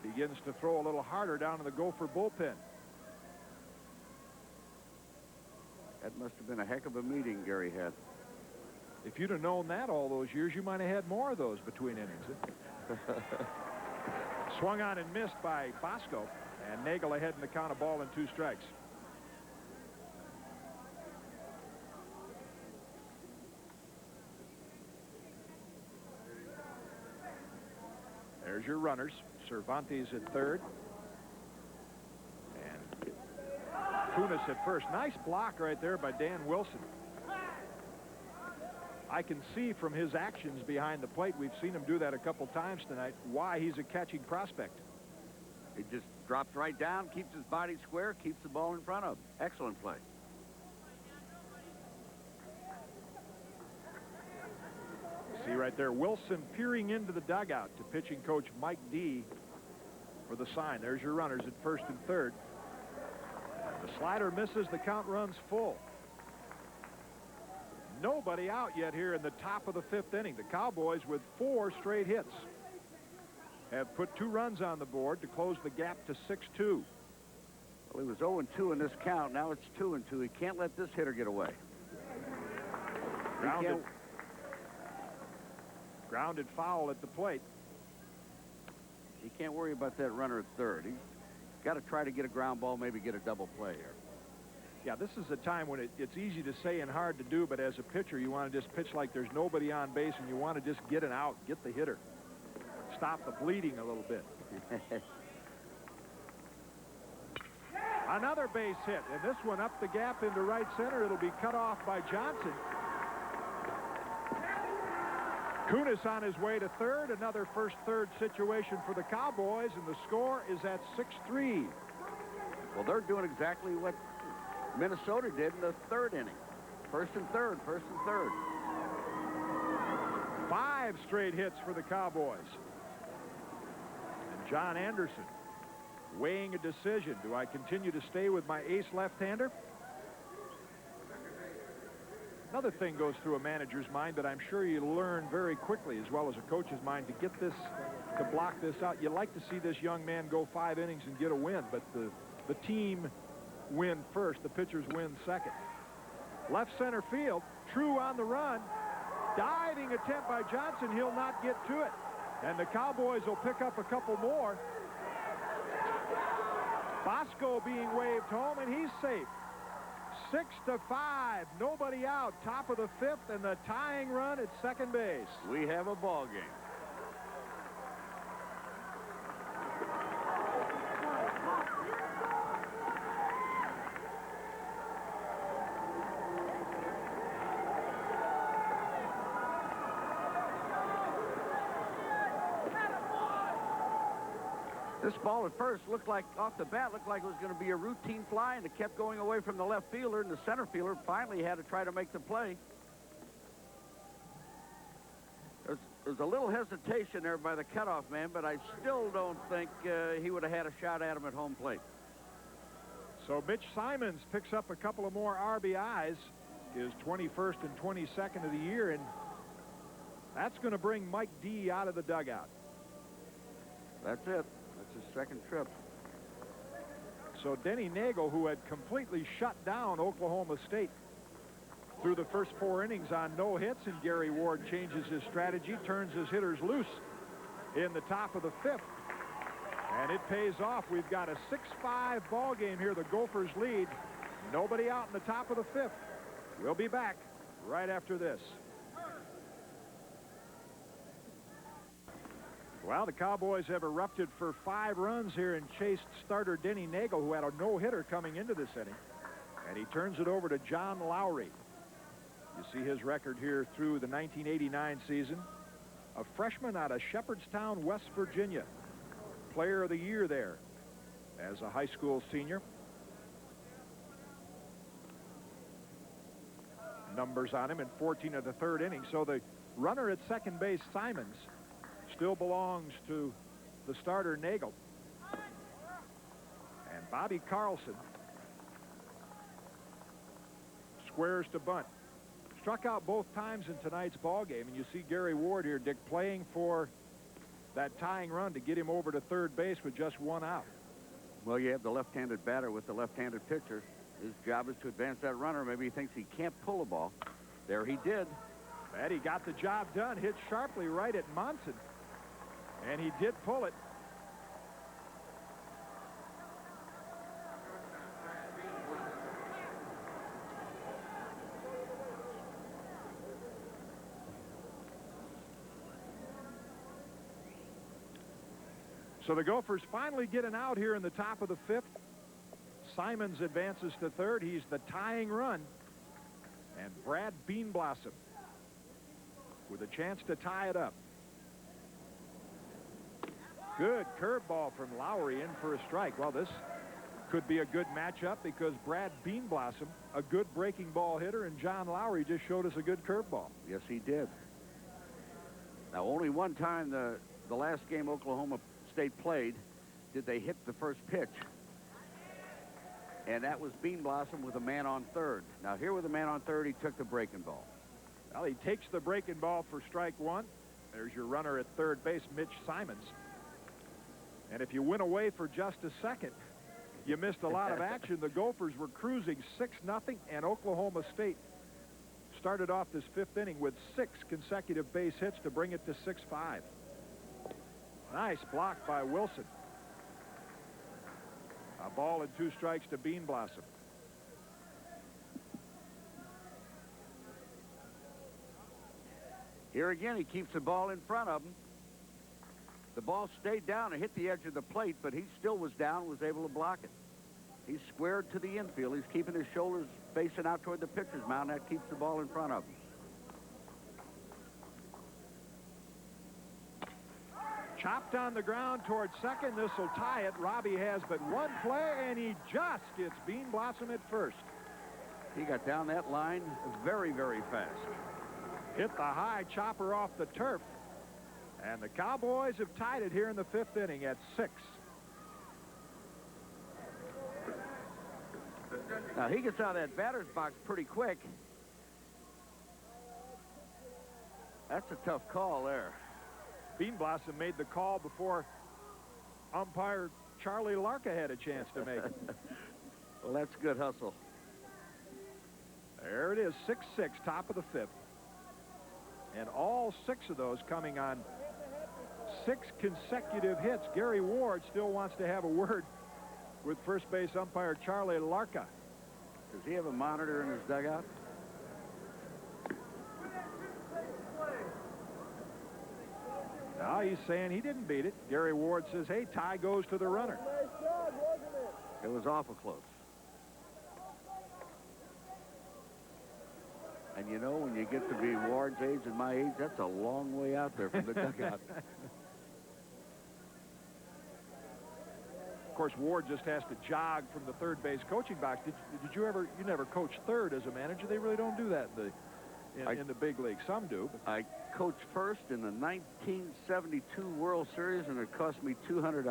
begins to throw a little harder down in the Gopher bullpen. That must have been a heck of a meeting Gary had. If you'd have known that all those years, you might have had more of those between innings. Swung on and missed by Bosco, and Nagel ahead in the count, of ball and 2 strikes. There's your runners. Cervantes at 3rd. And Kunis at 1st. Nice block right there by Dan Wilson. I can see from his actions behind the plate, we've seen him do that a couple times tonight, why he's a catching prospect. He just drops right down, keeps his body square, keeps the ball in front of him. Excellent play. See right there, Wilson peering into the dugout to pitching coach Mike D for the sign. There's your runners at 1st and 3rd. The slider misses, the count runs full. Nobody out yet here in the top of the 5th inning. The Cowboys, with 4 straight hits, have put 2 runs on the board to close the gap to 6-2. Well, he was 0-2 in this count. Now it's 2-2. He can't let this hitter get away. Grounded foul at the plate. He can't worry about that runner at 3rd. He's got to try to get a ground ball, maybe get a double play here. Yeah, this is a time when it's easy to say and hard to do, but as a pitcher, you want to just pitch like there's nobody on base, and you want to just get an out, get the hitter. Stop the bleeding a little bit. Another base hit, and this one up the gap into right center. It'll be cut off by Johnson. Kunis on his way to 3rd. Another 1st-3rd situation for the Cowboys, and the score is at 6-3. Well, they're doing exactly what Minnesota did in the 3rd inning. First and third. 5 straight hits for the Cowboys. And John Anderson weighing a decision. Do I continue to stay with my ace left-hander? Another thing goes through a manager's mind that I'm sure you learn very quickly, as well as a coach's mind, to get this, to block this out. You like to see this young man go 5 innings and get a win, but the team win first, the pitchers win second. Left center field, True on the run. Diving attempt by Johnson, he'll not get to it. And the Cowboys will pick up a couple more. Bosco being waved home, and he's safe. 6-5, nobody out, top of the 5th, and the tying run at second base. We have a ball game. This ball at first looked like, off the bat, looked like it was going to be a routine fly, and it kept going away from the left fielder, and the center fielder finally had to try to make the play. There's a little hesitation there by the cutoff man, but I still don't think he would have had a shot at him at home plate. So Mitch Simons picks up a couple of more RBIs, his 21st and 22nd of the year, and that's going to bring Mike D out of the dugout. That's it. That's his second trip. So Denny Nagel, who had completely shut down Oklahoma State through the first 4 innings on no hits, and Gary Ward changes his strategy, turns his hitters loose in the top of the 5th. And it pays off. We've got a 6-5 ball game here. The Gophers lead. Nobody out in the top of the 5th. We'll be back right after this. Well, the Cowboys have erupted for 5 runs here and chased starter Denny Nagel, who had a no-hitter coming into this inning. And he turns it over to John Lowry. You see his record here through the 1989 season. A freshman out of Shepherdstown, West Virginia. Player of the year there as a high school senior. Numbers on him in 14 of the 3rd inning. So the runner at second base, Simons, still belongs to the starter Nagel. And Bobby Carlson squares to bunt. Struck out both times in tonight's ball game, and you see Gary Ward here, Dick, playing for that tying run to get him over to third base with just 1 out. Well, you have the left-handed batter with the left-handed pitcher. His job is to advance that runner. Maybe he thinks he can't pull a ball. There he did. And he got the job done, hit sharply right at Monson. And he did pull it. So the Gophers finally get an out here in the top of the 5th. Simons advances to third. He's the tying run. And Brad Beanblossom with a chance to tie it up. Good curveball from Lowry in for a strike. Well, this could be a good matchup because Brad Beanblossom, a good breaking ball hitter, and John Lowry just showed us a good curveball. Yes, he did. Now, only one time the last game Oklahoma State played did they hit the first pitch. And that was Beanblossom with a man on third. Now, here with a man on third, he took the breaking ball. Well, he takes the breaking ball for strike 1. There's your runner at third base, Mitch Simons. And if you went away for just a second, you missed a lot of action. The Gophers were cruising 6-0, and Oklahoma State started off this 5th inning with 6 consecutive base hits to bring it to 6-5. Nice block by Wilson. A ball and 2 strikes to Beanblossom. Here again, he keeps the ball in front of him. The ball stayed down and hit the edge of the plate, but he still was down and was able to block it. He's squared to the infield. He's keeping his shoulders facing out toward the pitcher's mound. That keeps the ball in front of him. Chopped on the ground towards second. This will tie it. Robbie has but 1 play, and he just gets Beanblossom at first. He got down that line very, very fast. Hit the high chopper off the turf. And the Cowboys have tied it here in the 5th inning at 6. Now, he gets out of that batter's box pretty quick. That's a tough call there. Bean Blossom made the call before umpire Charlie Larka had a chance to make it. Well, that's good hustle. There it is, 6-6, top of the 5th. And all 6 of those coming on 6 consecutive hits. Gary Ward still wants to have a word with first base umpire Charlie Larka. Does he have a monitor in his dugout? Now he's saying he didn't beat it. Gary Ward says, hey, tie goes to the runner. It was awful close. And you know, when you get to be Ward's age and my age, that's a long way out there from the dugout. Of course, Ward just has to jog from the third base coaching box. Did you ever? You never coached third as a manager. They really don't do that in the big league. Some do. But I coached first in the 1972 World Series, and it cost me $200.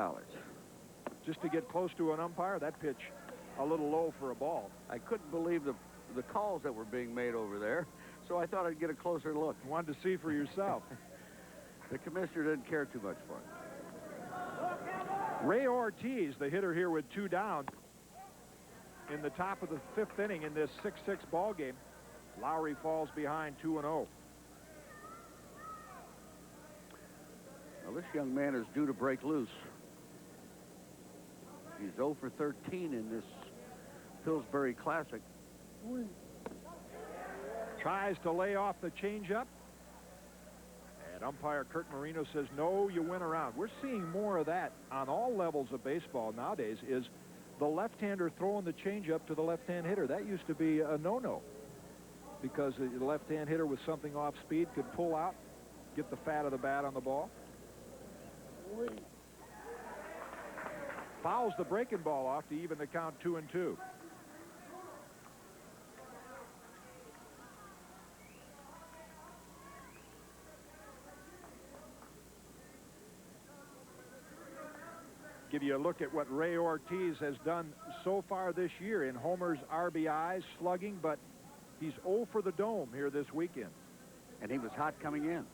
Just to get close to an umpire, that pitch a little low for a ball. I couldn't believe the calls that were being made over there, so I thought I'd get a closer look. You wanted to see for yourself. The commissioner didn't care too much for it. Ray Ortiz, the hitter here with 2 down in the top of the 5th inning in this 6-6 ball game. Lowry falls behind 2-0. Now, this young man is due to break loose. He's 0 for 13 in this Pillsbury Classic. Tries to lay off the changeup. And umpire Kurt Marino says, no, you went around. We're seeing more of that on all levels of baseball nowadays, is the left-hander throwing the changeup to the left-hand hitter. That used to be a no-no, because the left-hand hitter with something off speed could pull out, get the fat of the bat on the ball. Fouls the breaking ball off to even the count 2-2. Give you a look at what Ray Ortiz has done so far this year in homers, RBIs, slugging, but he's 0 for the Dome here this weekend. And he was hot coming in.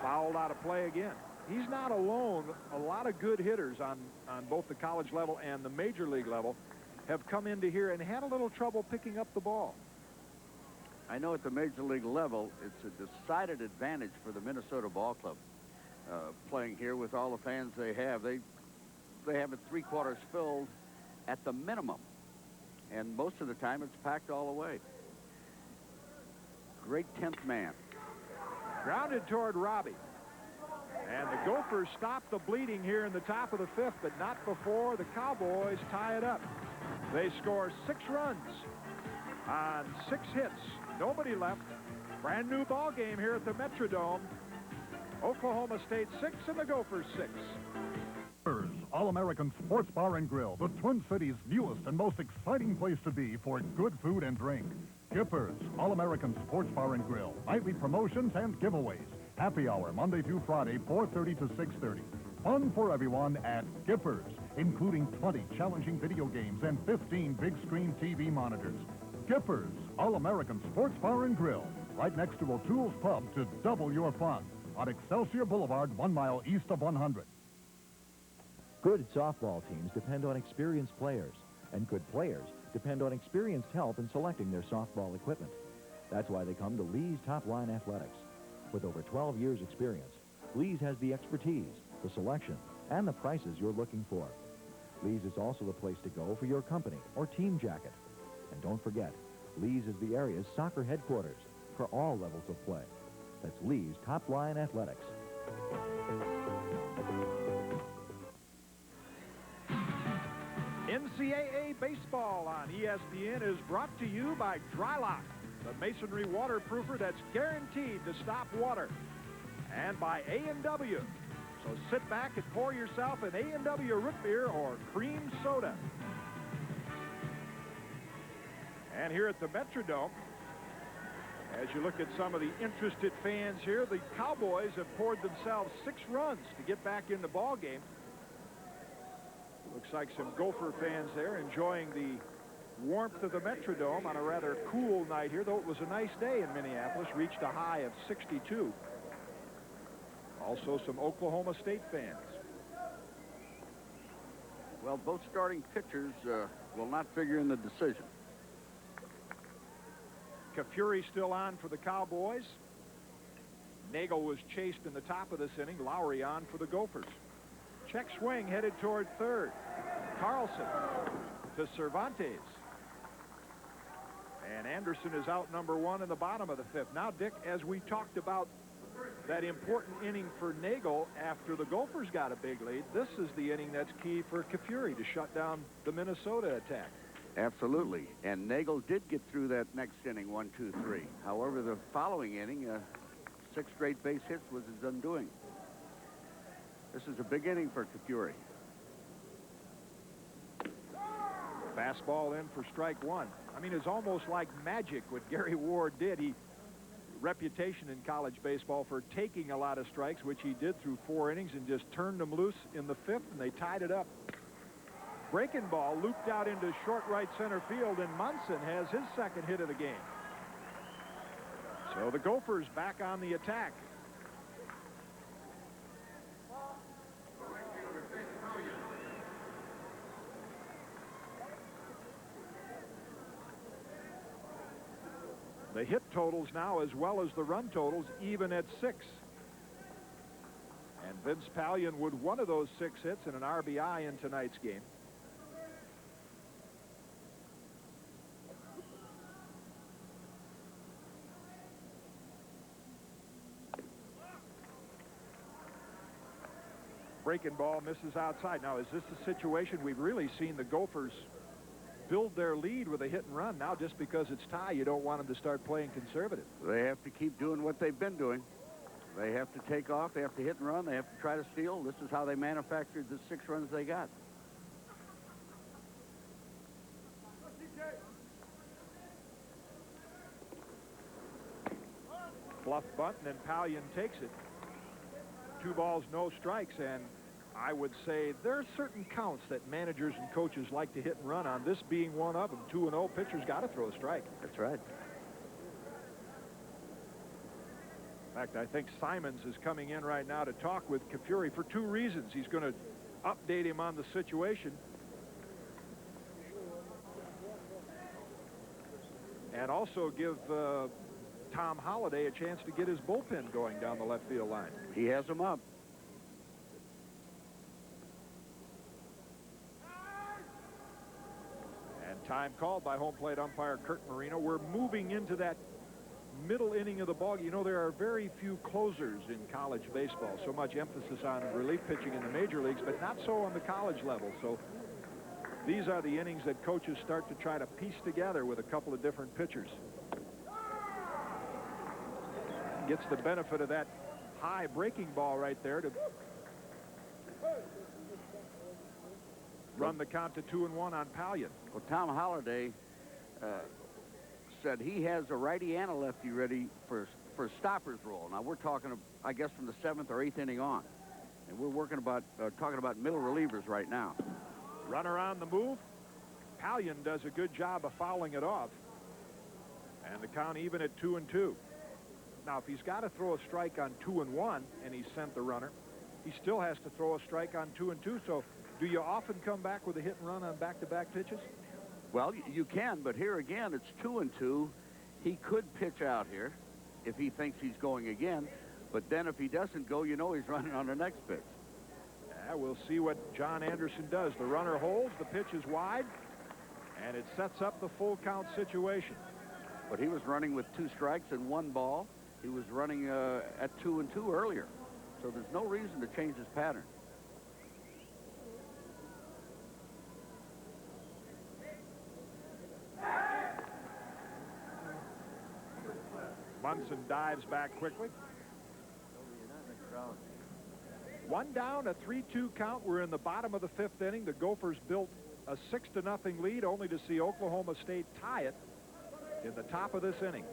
Fouled out of play again. He's not alone. A lot of good hitters on both the college level and the major league level have come into here and had a little trouble picking up the ball. I know at the major league level, it's a decided advantage for the Minnesota Ball Club. Playing here with all the fans they have. They have it 3/4 filled at the minimum. And most of the time it's packed all the way. Great 10th man. Grounded toward Robbie. And the Gophers stop the bleeding here in the top of the 5th, but not before the Cowboys tie it up. They score 6 runs on 6 hits. Nobody left. Brand new ball game here at the Metrodome. Oklahoma State 6 and the Gophers 6. All-American Sports Bar and Grill, the Twin Cities' newest and most exciting place to be for good food and drink. Gophers, All-American Sports Bar and Grill, nightly promotions and giveaways. Happy hour Monday through Friday, 4:30 to 6:30. Fun for everyone at Gophers, including 20 challenging video games and 15 big-screen TV monitors. Gophers, All-American Sports Bar and Grill, right next to O'Toole's Pub to double your fun. On Excelsior Boulevard, 1 mile east of 100. Good softball teams depend on experienced players, and good players depend on experienced help in selecting their softball equipment. That's why they come to Lee's Top Line Athletics. With over 12 years' experience, Lee's has the expertise, the selection, and the prices you're looking for. Lee's is also the place to go for your company or team jacket. And don't forget, Lee's is the area's soccer headquarters for all levels of play. That's Lee's Top Line Athletics. NCAA baseball on ESPN is brought to you by Drylock, the masonry waterproofer that's guaranteed to stop water, and by A&W. So sit back and pour yourself an A&W root beer or cream soda. And here at the Metrodome, as you look at some of the interested fans here, the Cowboys have poured themselves 6 runs to get back in the ball game. Looks like some Gopher fans there enjoying the warmth of the Metrodome on a rather cool night here, though it was a nice day in Minneapolis, reached a high of 62. Also some Oklahoma State fans. Well, both starting pitchers will not figure in the decision. Kafuri still on for the Cowboys. Nagel was chased in the top of this inning. Lowry on for the Gophers. Check swing headed toward third. Carlson to Cervantes. And Anderson is out number 1 in the bottom of the 5th. Now, Dick, as we talked about that important inning for Nagel after the Gophers got a big lead, this is the inning that's key for Kafuri to shut down the Minnesota attack. Absolutely. And Nagel did get through that next inning, 1, 2, 3. However, the following inning, 6 straight base hits was his undoing. This is a big inning for Kafuri. Fastball in for strike 1. I mean, it's almost like magic what Gary Ward did. He reputation in college baseball for taking a lot of strikes, which he did through 4 innings, and just turned them loose in the 5th, and they tied it up. Breaking ball looped out into short right center field, and Munson has his 2nd hit of the game. So the Gophers back on the attack. The hit totals now, as well as the run totals, even at 6. And Vince Pallion would one of those 6 hits and an RBI in tonight's game. Breaking ball misses outside. Now, is this a situation we've really seen the Gophers build their lead with a hit and run? Now, just because it's tie, you don't want them to start playing conservative. They have to keep doing what they've been doing. They have to take off. They have to hit and run. They have to try to steal. This is how they manufactured the 6 runs they got. Bluff bunt, and then Pallion takes it. 2 balls, no strikes, and I would say there are certain counts that managers and coaches like to hit and run on, this being one of them. 2-0, pitcher's got to throw a strike. That's right. In fact, I think Simons is coming in right now to talk with Kafuri for 2 reasons. He's going to update him on the situation, and also give Tom Holliday a chance to get his bullpen going down the left field line. He has him up. And time called by home plate umpire Kurt Marino. We're moving into that middle inning of the ball. You know, there are very few closers in college baseball. So much emphasis on relief pitching in the major leagues, but not so on the college level. So these are the innings that coaches start to try to piece together with a couple of different pitchers. Gets the benefit of that high breaking ball right there to run the count to 2-1 on Pallion. Well, Tom Holliday said he has a righty and a lefty ready for stopper's role. Now we're talking, I guess, from the 7th or 8th inning on, and we're working about talking about middle relievers right now. Runner on the move. Pallion does a good job of fouling it off, and the count even at 2-2. Now, if he's got to throw a strike on 2-1 and he sent the runner, he still has to throw a strike on 2-2. So do you often come back with a hit and run on back-to-back pitches? Well, you can, but here again, it's 2-2. He could pitch out here if he thinks he's going again, but then if he doesn't go, you know he's running on the next pitch. Yeah, we'll see what John Anderson does. The runner holds, the pitch is wide, and it sets up the full count situation. But he was running with 2 strikes and 1 ball. He was running at 2-2 earlier, so there's no reason to change his pattern. Munson dives back quickly. 1 down, a 3-2 count. We're in the bottom of the 5th inning. The Gophers built a 6-0 lead, only to see Oklahoma State tie it in the top of this inning.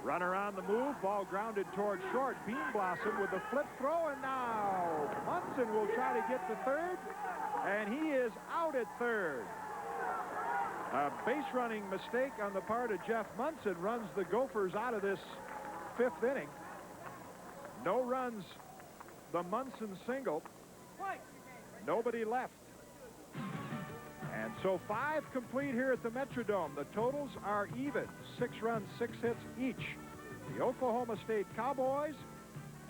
Runner on the move, ball grounded toward short. Bean Blossom with the flip throw, and now Munson will try to get to third, and he is out at third. A base running mistake on the part of Jeff Munson runs the Gophers out of this fifth inning. No runs, the Munson single. Nobody left. And so 5 complete here at the Metrodome. The totals are even. 6 runs, 6 hits each. The Oklahoma State Cowboys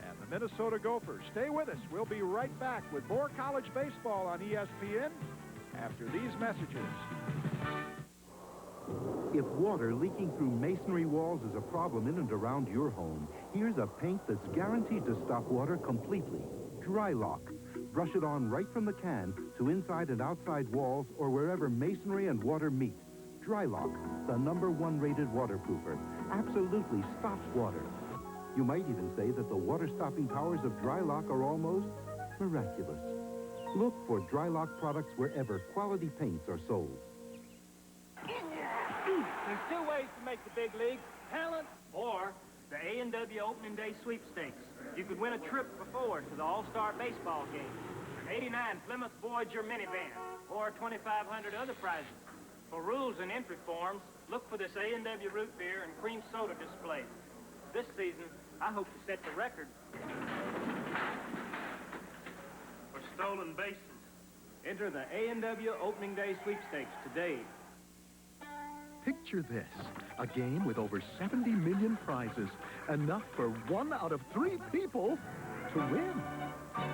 and the Minnesota Gophers. Stay with us. We'll be right back with more college baseball on ESPN after these messages. If water leaking through masonry walls is a problem in and around your home, here's a paint that's guaranteed to stop water completely. Dry Lock. Brush it on right from the can to inside and outside walls or wherever masonry and water meet. Dry Lock, the #1 rated waterproofer, absolutely stops water. You might even say that the water-stopping powers of Dry Lock are almost miraculous. Look for Dry Lock products wherever quality paints are sold. There's 2 ways to make the big leagues: talent or the A&W Opening Day Sweepstakes. You could win a trip for 4 to the All-Star Baseball game, an '89 Plymouth Voyager minivan, or 2,500 other prizes. For rules and entry forms, look for this A&W root beer and cream soda display. This season, I hope to set the record for stolen bases. Enter the A&W Opening Day Sweepstakes today. Picture this, a game with over 70 million prizes, enough for 1 out of 3 people to win.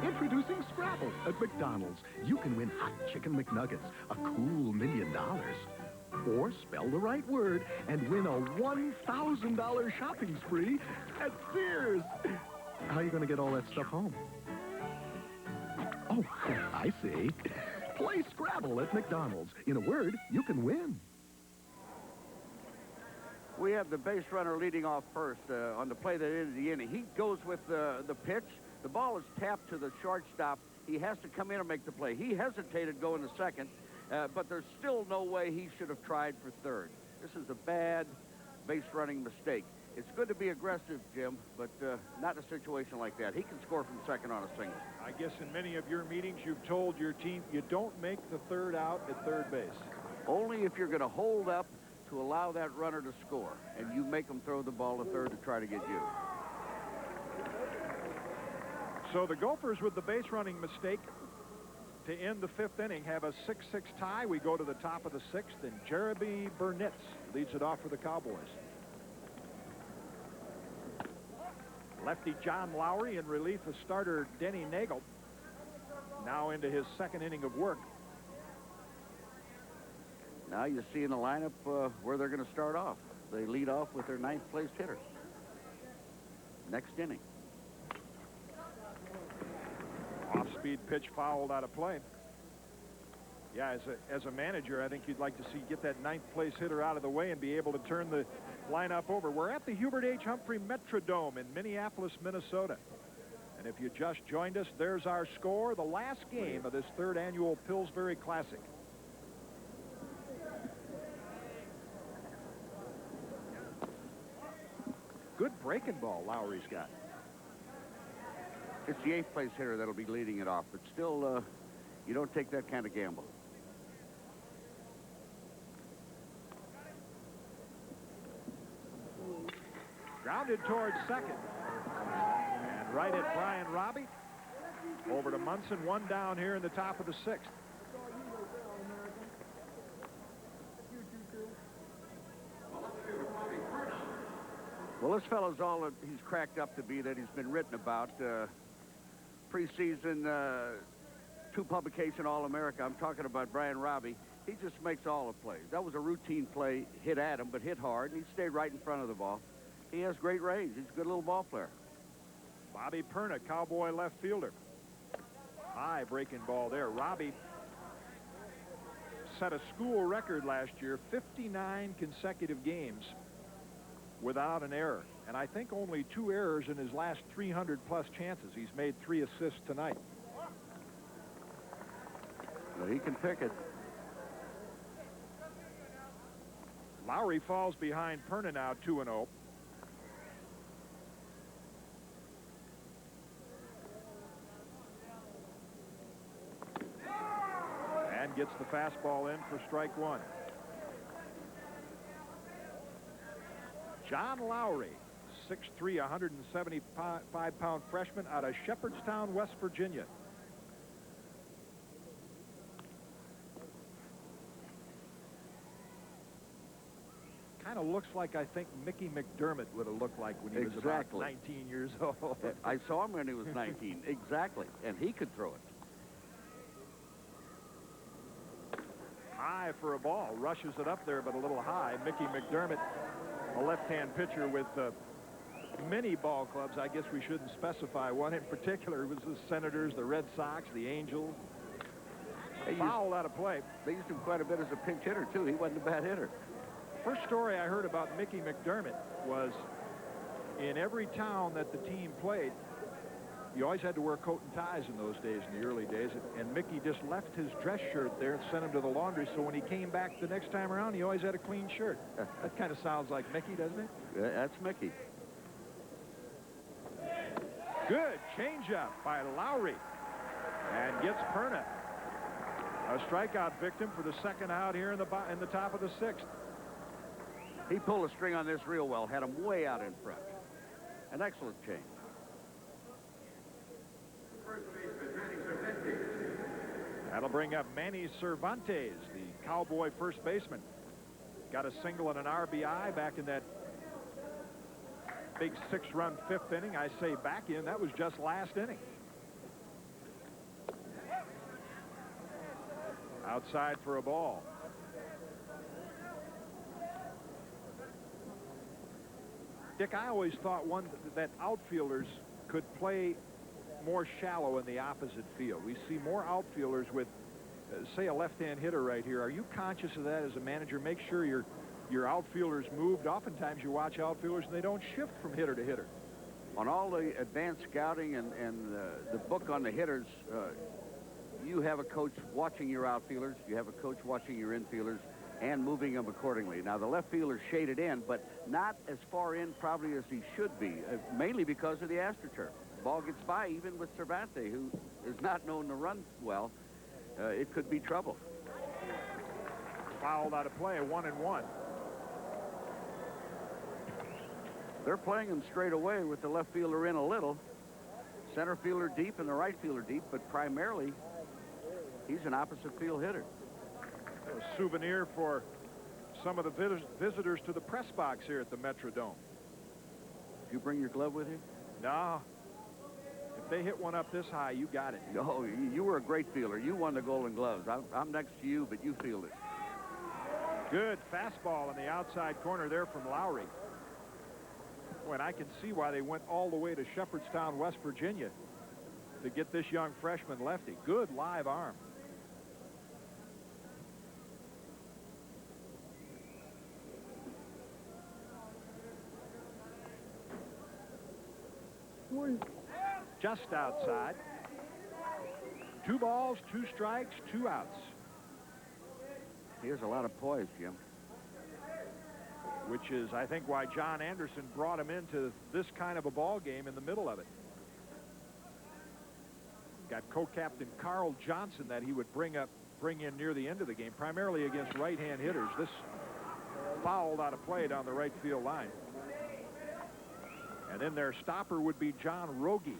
Introducing Scrabble at McDonald's. You can win hot chicken McNuggets, a cool $1 million. Or spell the right word and win a $1,000 shopping spree at Sears. How are you going to get all that stuff home? Oh, I see. Play Scrabble at McDonald's. In a word, you can win. We have the base runner leading off first on the play that ended the inning. He goes with the pitch. The ball is tapped to the shortstop. He has to come in and make the play. He hesitated going to second, but there's still no way he should have tried for third. This is a bad base running mistake. It's good to be aggressive, Jim, but not in a situation like that. He can score from second on a single. I guess in many of your meetings, you've told your team you don't make the third out at third base. Only if you're going to hold up to allow that runner to score, and you make them throw the ball to third to try to get you. So the Gophers, with the base running mistake to end the fifth inning, have a 6-6 tie. We go to the top of the sixth, and Jeremy Burnitz leads it off for the Cowboys. Lefty John Lowry in relief of starter Denny Nagel, now into his second inning of work. Now you see in the lineup where they're going to start off. They lead off with their 9th place hitter. Next inning. Off-speed pitch fouled out of play. Yeah, as a manager, I think you'd like to see get that 9th place hitter out of the way and be able to turn the lineup over. We're at the Hubert H. Humphrey Metrodome in Minneapolis, Minnesota. And if you just joined us, there's our score, the last game of this 3rd annual Pillsbury Classic. Good breaking ball Lowry's got. It's the 8th place hitter that'll be leading it off, but still, you don't take that kind of gamble. Grounded towards second. And right at Brian Robbie. Over to Munson, 1 down here in the top of the 6th. Well, this fellow's all that he's cracked up to be that he's been written about. Preseason, 2 publication All-America. I'm talking about Brian Robbie. He just makes all the plays. That was a routine play, hit at him, but hit hard, and he stayed right in front of the ball. He has great range. He's a good little ball player. Bobby Perna, Cowboy left fielder. High breaking ball there. Robbie set a school record last year, 59 consecutive games without an error. And I think only 2 errors in his last 300-plus chances. He's made 3 assists tonight. Well, he can pick it. Lowry falls behind Perna now, 2-0. And gets the fastball in for strike 1. John Lowry, 6'3", 175-pound freshman out of Shepherdstown, West Virginia. Kind of looks like I think Mickey McDermott would have looked like when he was about 19 years old. I saw him when he was 19. Exactly. And he could throw it. High for a ball. Rushes it up there, but a little high. Mickey McDermott, a left-hand pitcher with many ball clubs. I guess we shouldn't specify one in particular. It was the Senators, the Red Sox, the Angels. Fouled out of play. They used him quite a bit as a pinch hitter, too. He wasn't a bad hitter. First story I heard about Mickey McDermott was in every town that the team played, you always had to wear coat and ties in those days, in the early days, and Mickey just left his dress shirt there and sent him to the laundry, so when he came back the next time around, he always had a clean shirt. That kind of sounds like Mickey, doesn't it? Yeah, that's Mickey. Good changeup by Lowry, and gets Perna. A strikeout victim for the second out here in the top of the 6th. He pulled a string on this real well, had him way out in front. An excellent change. That'll bring up Manny Cervantes, the Cowboy first baseman. Got a single and an RBI back in that big 6-run 5th inning. I say back in, that was just last inning. Outside for a ball. Dick, I always thought that outfielders could play more shallow in the opposite field. We see more outfielders with, say, a left-hand hitter right here. Are you conscious of that as a manager? Make sure your outfielders moved. Oftentimes you watch outfielders and they don't shift from hitter to hitter. On all the advanced scouting and the book on the hitters, you have a coach watching your outfielders, you have a coach watching your infielders, and moving them accordingly. Now, the left fielder's shaded in, but not as far in probably as he should be, mainly because of the AstroTurf. The ball gets by even with Cervantes, who is not known to run well. It could be trouble. Fouled out of play, a 1-1. They're playing him straight away with the left fielder in a little. Center fielder deep and the right fielder deep, but primarily he's an opposite field hitter. A souvenir for some of the visitors to the press box here at the Metrodome. Did you bring your glove with you? No. If they hit one up this high, you got it. No, you were a great fielder. You won the Golden Gloves. I'm next to you, but you fielded. Good fastball in the outside corner there from Lowry. Boy, and I can see why they went all the way to Shepherdstown, West Virginia to get this young freshman lefty. Good live arm. Just outside. 2 balls, 2 strikes, 2 outs. He has a lot of poise, Jim. Which is, I think, why John Anderson brought him into this kind of a ball game in the middle of it. Got co-captain Carl Johnson that he would bring in near the end of the game, primarily against right-hand hitters. This fouled out of play down the right field line. And then their stopper would be John Rogie.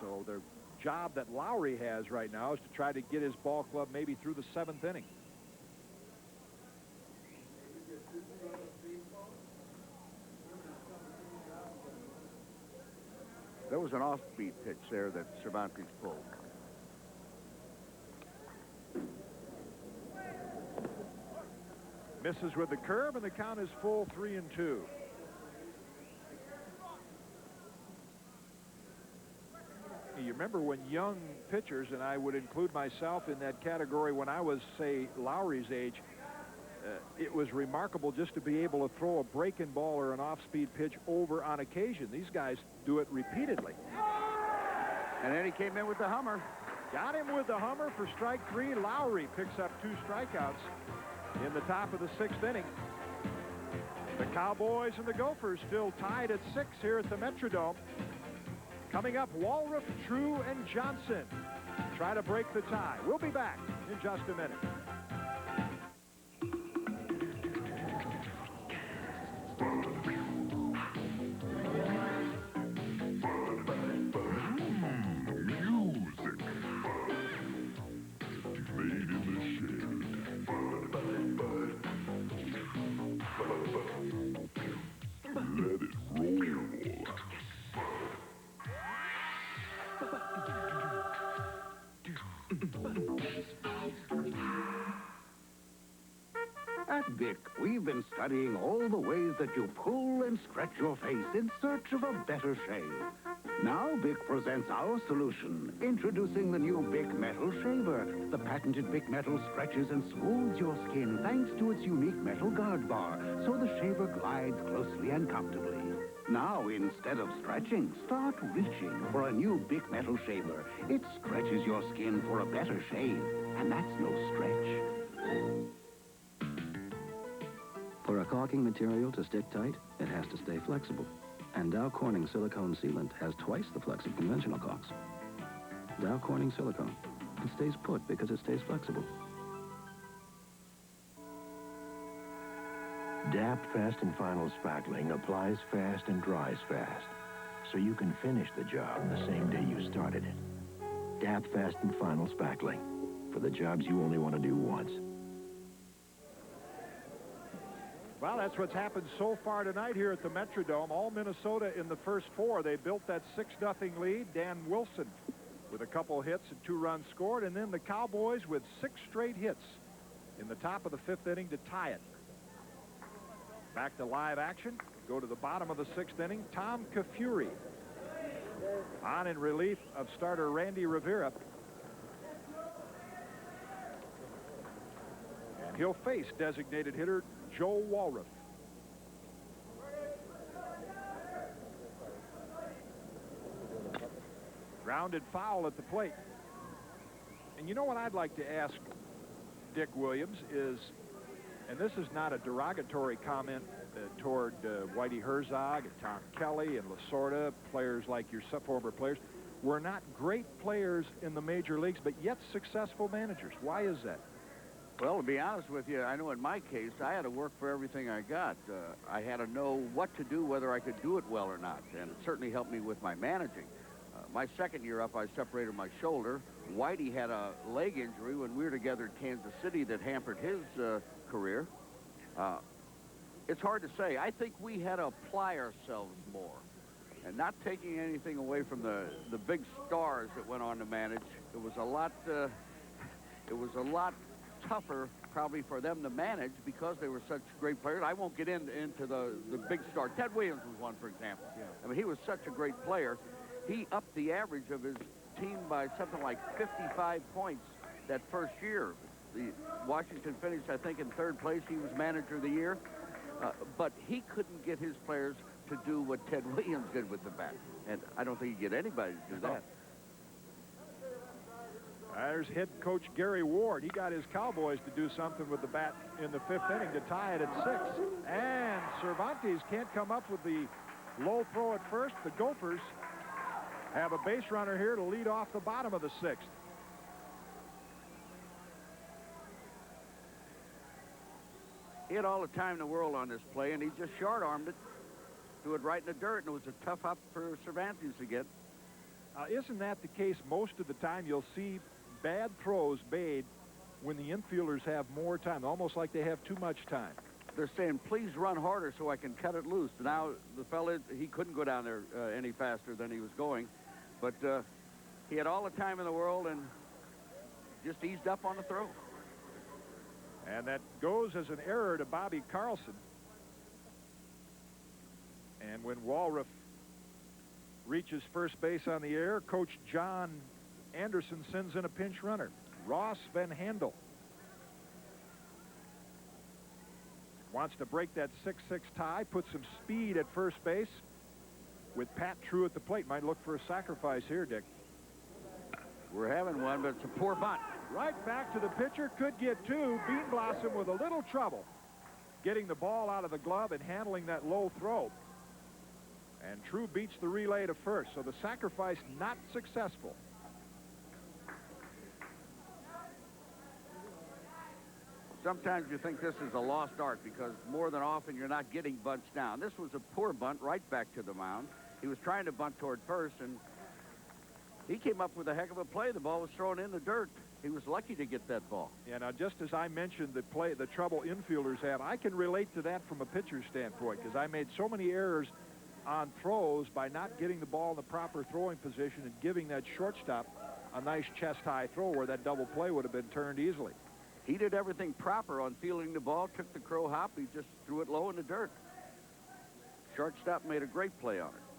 So the job that Lowry has right now is to try to get his ball club maybe through the 7th inning. There was an off-speed pitch there that Cervantes pulled. Misses with the curve, and the count is full, 3-2. You remember when young pitchers, and I would include myself in that category when I was, say, Lowry's age, it was remarkable just to be able to throw a breaking ball or an off-speed pitch over on occasion. These guys do it repeatedly. And then he came in with the Hummer. Got him with the Hummer for strike 3. Lowry picks up 2 strikeouts in the top of the 6th inning. The Cowboys and the Gophers still tied at 6 here at the Metrodome. Coming up, Walruff, True, and Johnson try to break the tie. We'll be back in just a minute. At Vic, we've been studying all the ways that you pull and stretch your face in search of a better shave. Now Vic presents our solution, introducing the new Vic Metal Shaver. The patented Vic Metal stretches and smooths your skin thanks to its unique metal guard bar, so the shaver glides closely and comfortably. Now, instead of stretching, start reaching for a new Vic Metal Shaver. It stretches your skin for a better shave, and that's no stretch. For a caulking material to stick tight, it has to stay flexible. And Dow Corning silicone sealant has twice the flex of conventional caulks. Dow Corning silicone. It stays put because it stays flexible. DAP Fast and Final Spackling applies fast and dries fast, so you can finish the job the same day you started it. DAP Fast and Final Spackling, for the jobs you only want to do once. Well, that's what's happened so far tonight here at the Metrodome. All Minnesota in the first 4. They built that 6-0 lead. Dan Wilson with a couple hits and 2 runs scored. And then the Cowboys with 6 straight hits in the top of the 5th inning to tie it. Back to live action. Go to the bottom of the 6th inning. Tom Kafuri on in relief of starter Randy Rivera. And he'll face designated hitter Joe Walruff. Grounded foul at the plate. And you know what I'd like to ask Dick Williams is, and this is not a derogatory comment toward Whitey Herzog and Tom Kelly and Lasorda, players like your former players, were not great players in the major leagues, but yet successful managers. Why is that? Well, to be honest with you, I know in my case, I had to work for everything I got. I had to know what to do, whether I could do it well or not, and it certainly helped me with my managing. My second year up, I separated my shoulder. Whitey had a leg injury when we were together in Kansas City that hampered his career. It's hard to say. I think we had to apply ourselves more, and not taking anything away from the big stars that went on to manage. It was a lot tougher probably for them to manage because they were such great players. I won't get into the big star. Ted Williams was one, for example. Yeah. I mean, he was such a great player. He upped the average of his team by something like 55 points that first year. The Washington finished, I think, in 3rd place. He was manager of the year. But he couldn't get his players to do what Ted Williams did with the bat. And I don't think he could get anybody to do that. There's head coach Gary Ward. He got his Cowboys to do something with the bat in the 5th inning to tie it at 6. And Cervantes can't come up with the low throw at first. The Gophers have a base runner here to lead off the bottom of the 6th. He had all the time in the world on this play, and he just short-armed it, threw it right in the dirt, and it was a tough hop for Cervantes to get. Isn't that the case most of the time? You'll see bad throws made when the infielders have more time, almost like they have too much time. They're saying, please run harder so I can cut it loose. Now, the fella, he couldn't go down there any faster than he was going, but he had all the time in the world and just eased up on the throw. And that goes as an error to Bobby Carlson. And when Walruff reaches first base on the air, Coach John Anderson sends in a pinch runner, Ross Van Handel. Wants to break that 6-6 tie, put some speed at first base. With Pat True at the plate, might look for a sacrifice here, Dick. We're having one, but it's a poor bunt. Right back to the pitcher, could get two. Bean Blossom with a little trouble getting the ball out of the glove and handling that low throw. And True beats the relay to first, so the sacrifice not successful. Sometimes you think this is a lost art because more than often you're not getting bunts down. This was a poor bunt right back to the mound. He was trying to bunt toward first, and he came up with a heck of a play. The ball was thrown in the dirt. He was lucky to get that ball. Yeah, now just as I mentioned the trouble infielders have, I can relate to that from a pitcher's standpoint because I made so many errors on throws by not getting the ball in the proper throwing position and giving that shortstop a nice chest-high throw where that double play would have been turned easily. He did everything proper on fielding the ball, took the crow hop. He just threw it low in the dirt. Shortstop made a great play on it.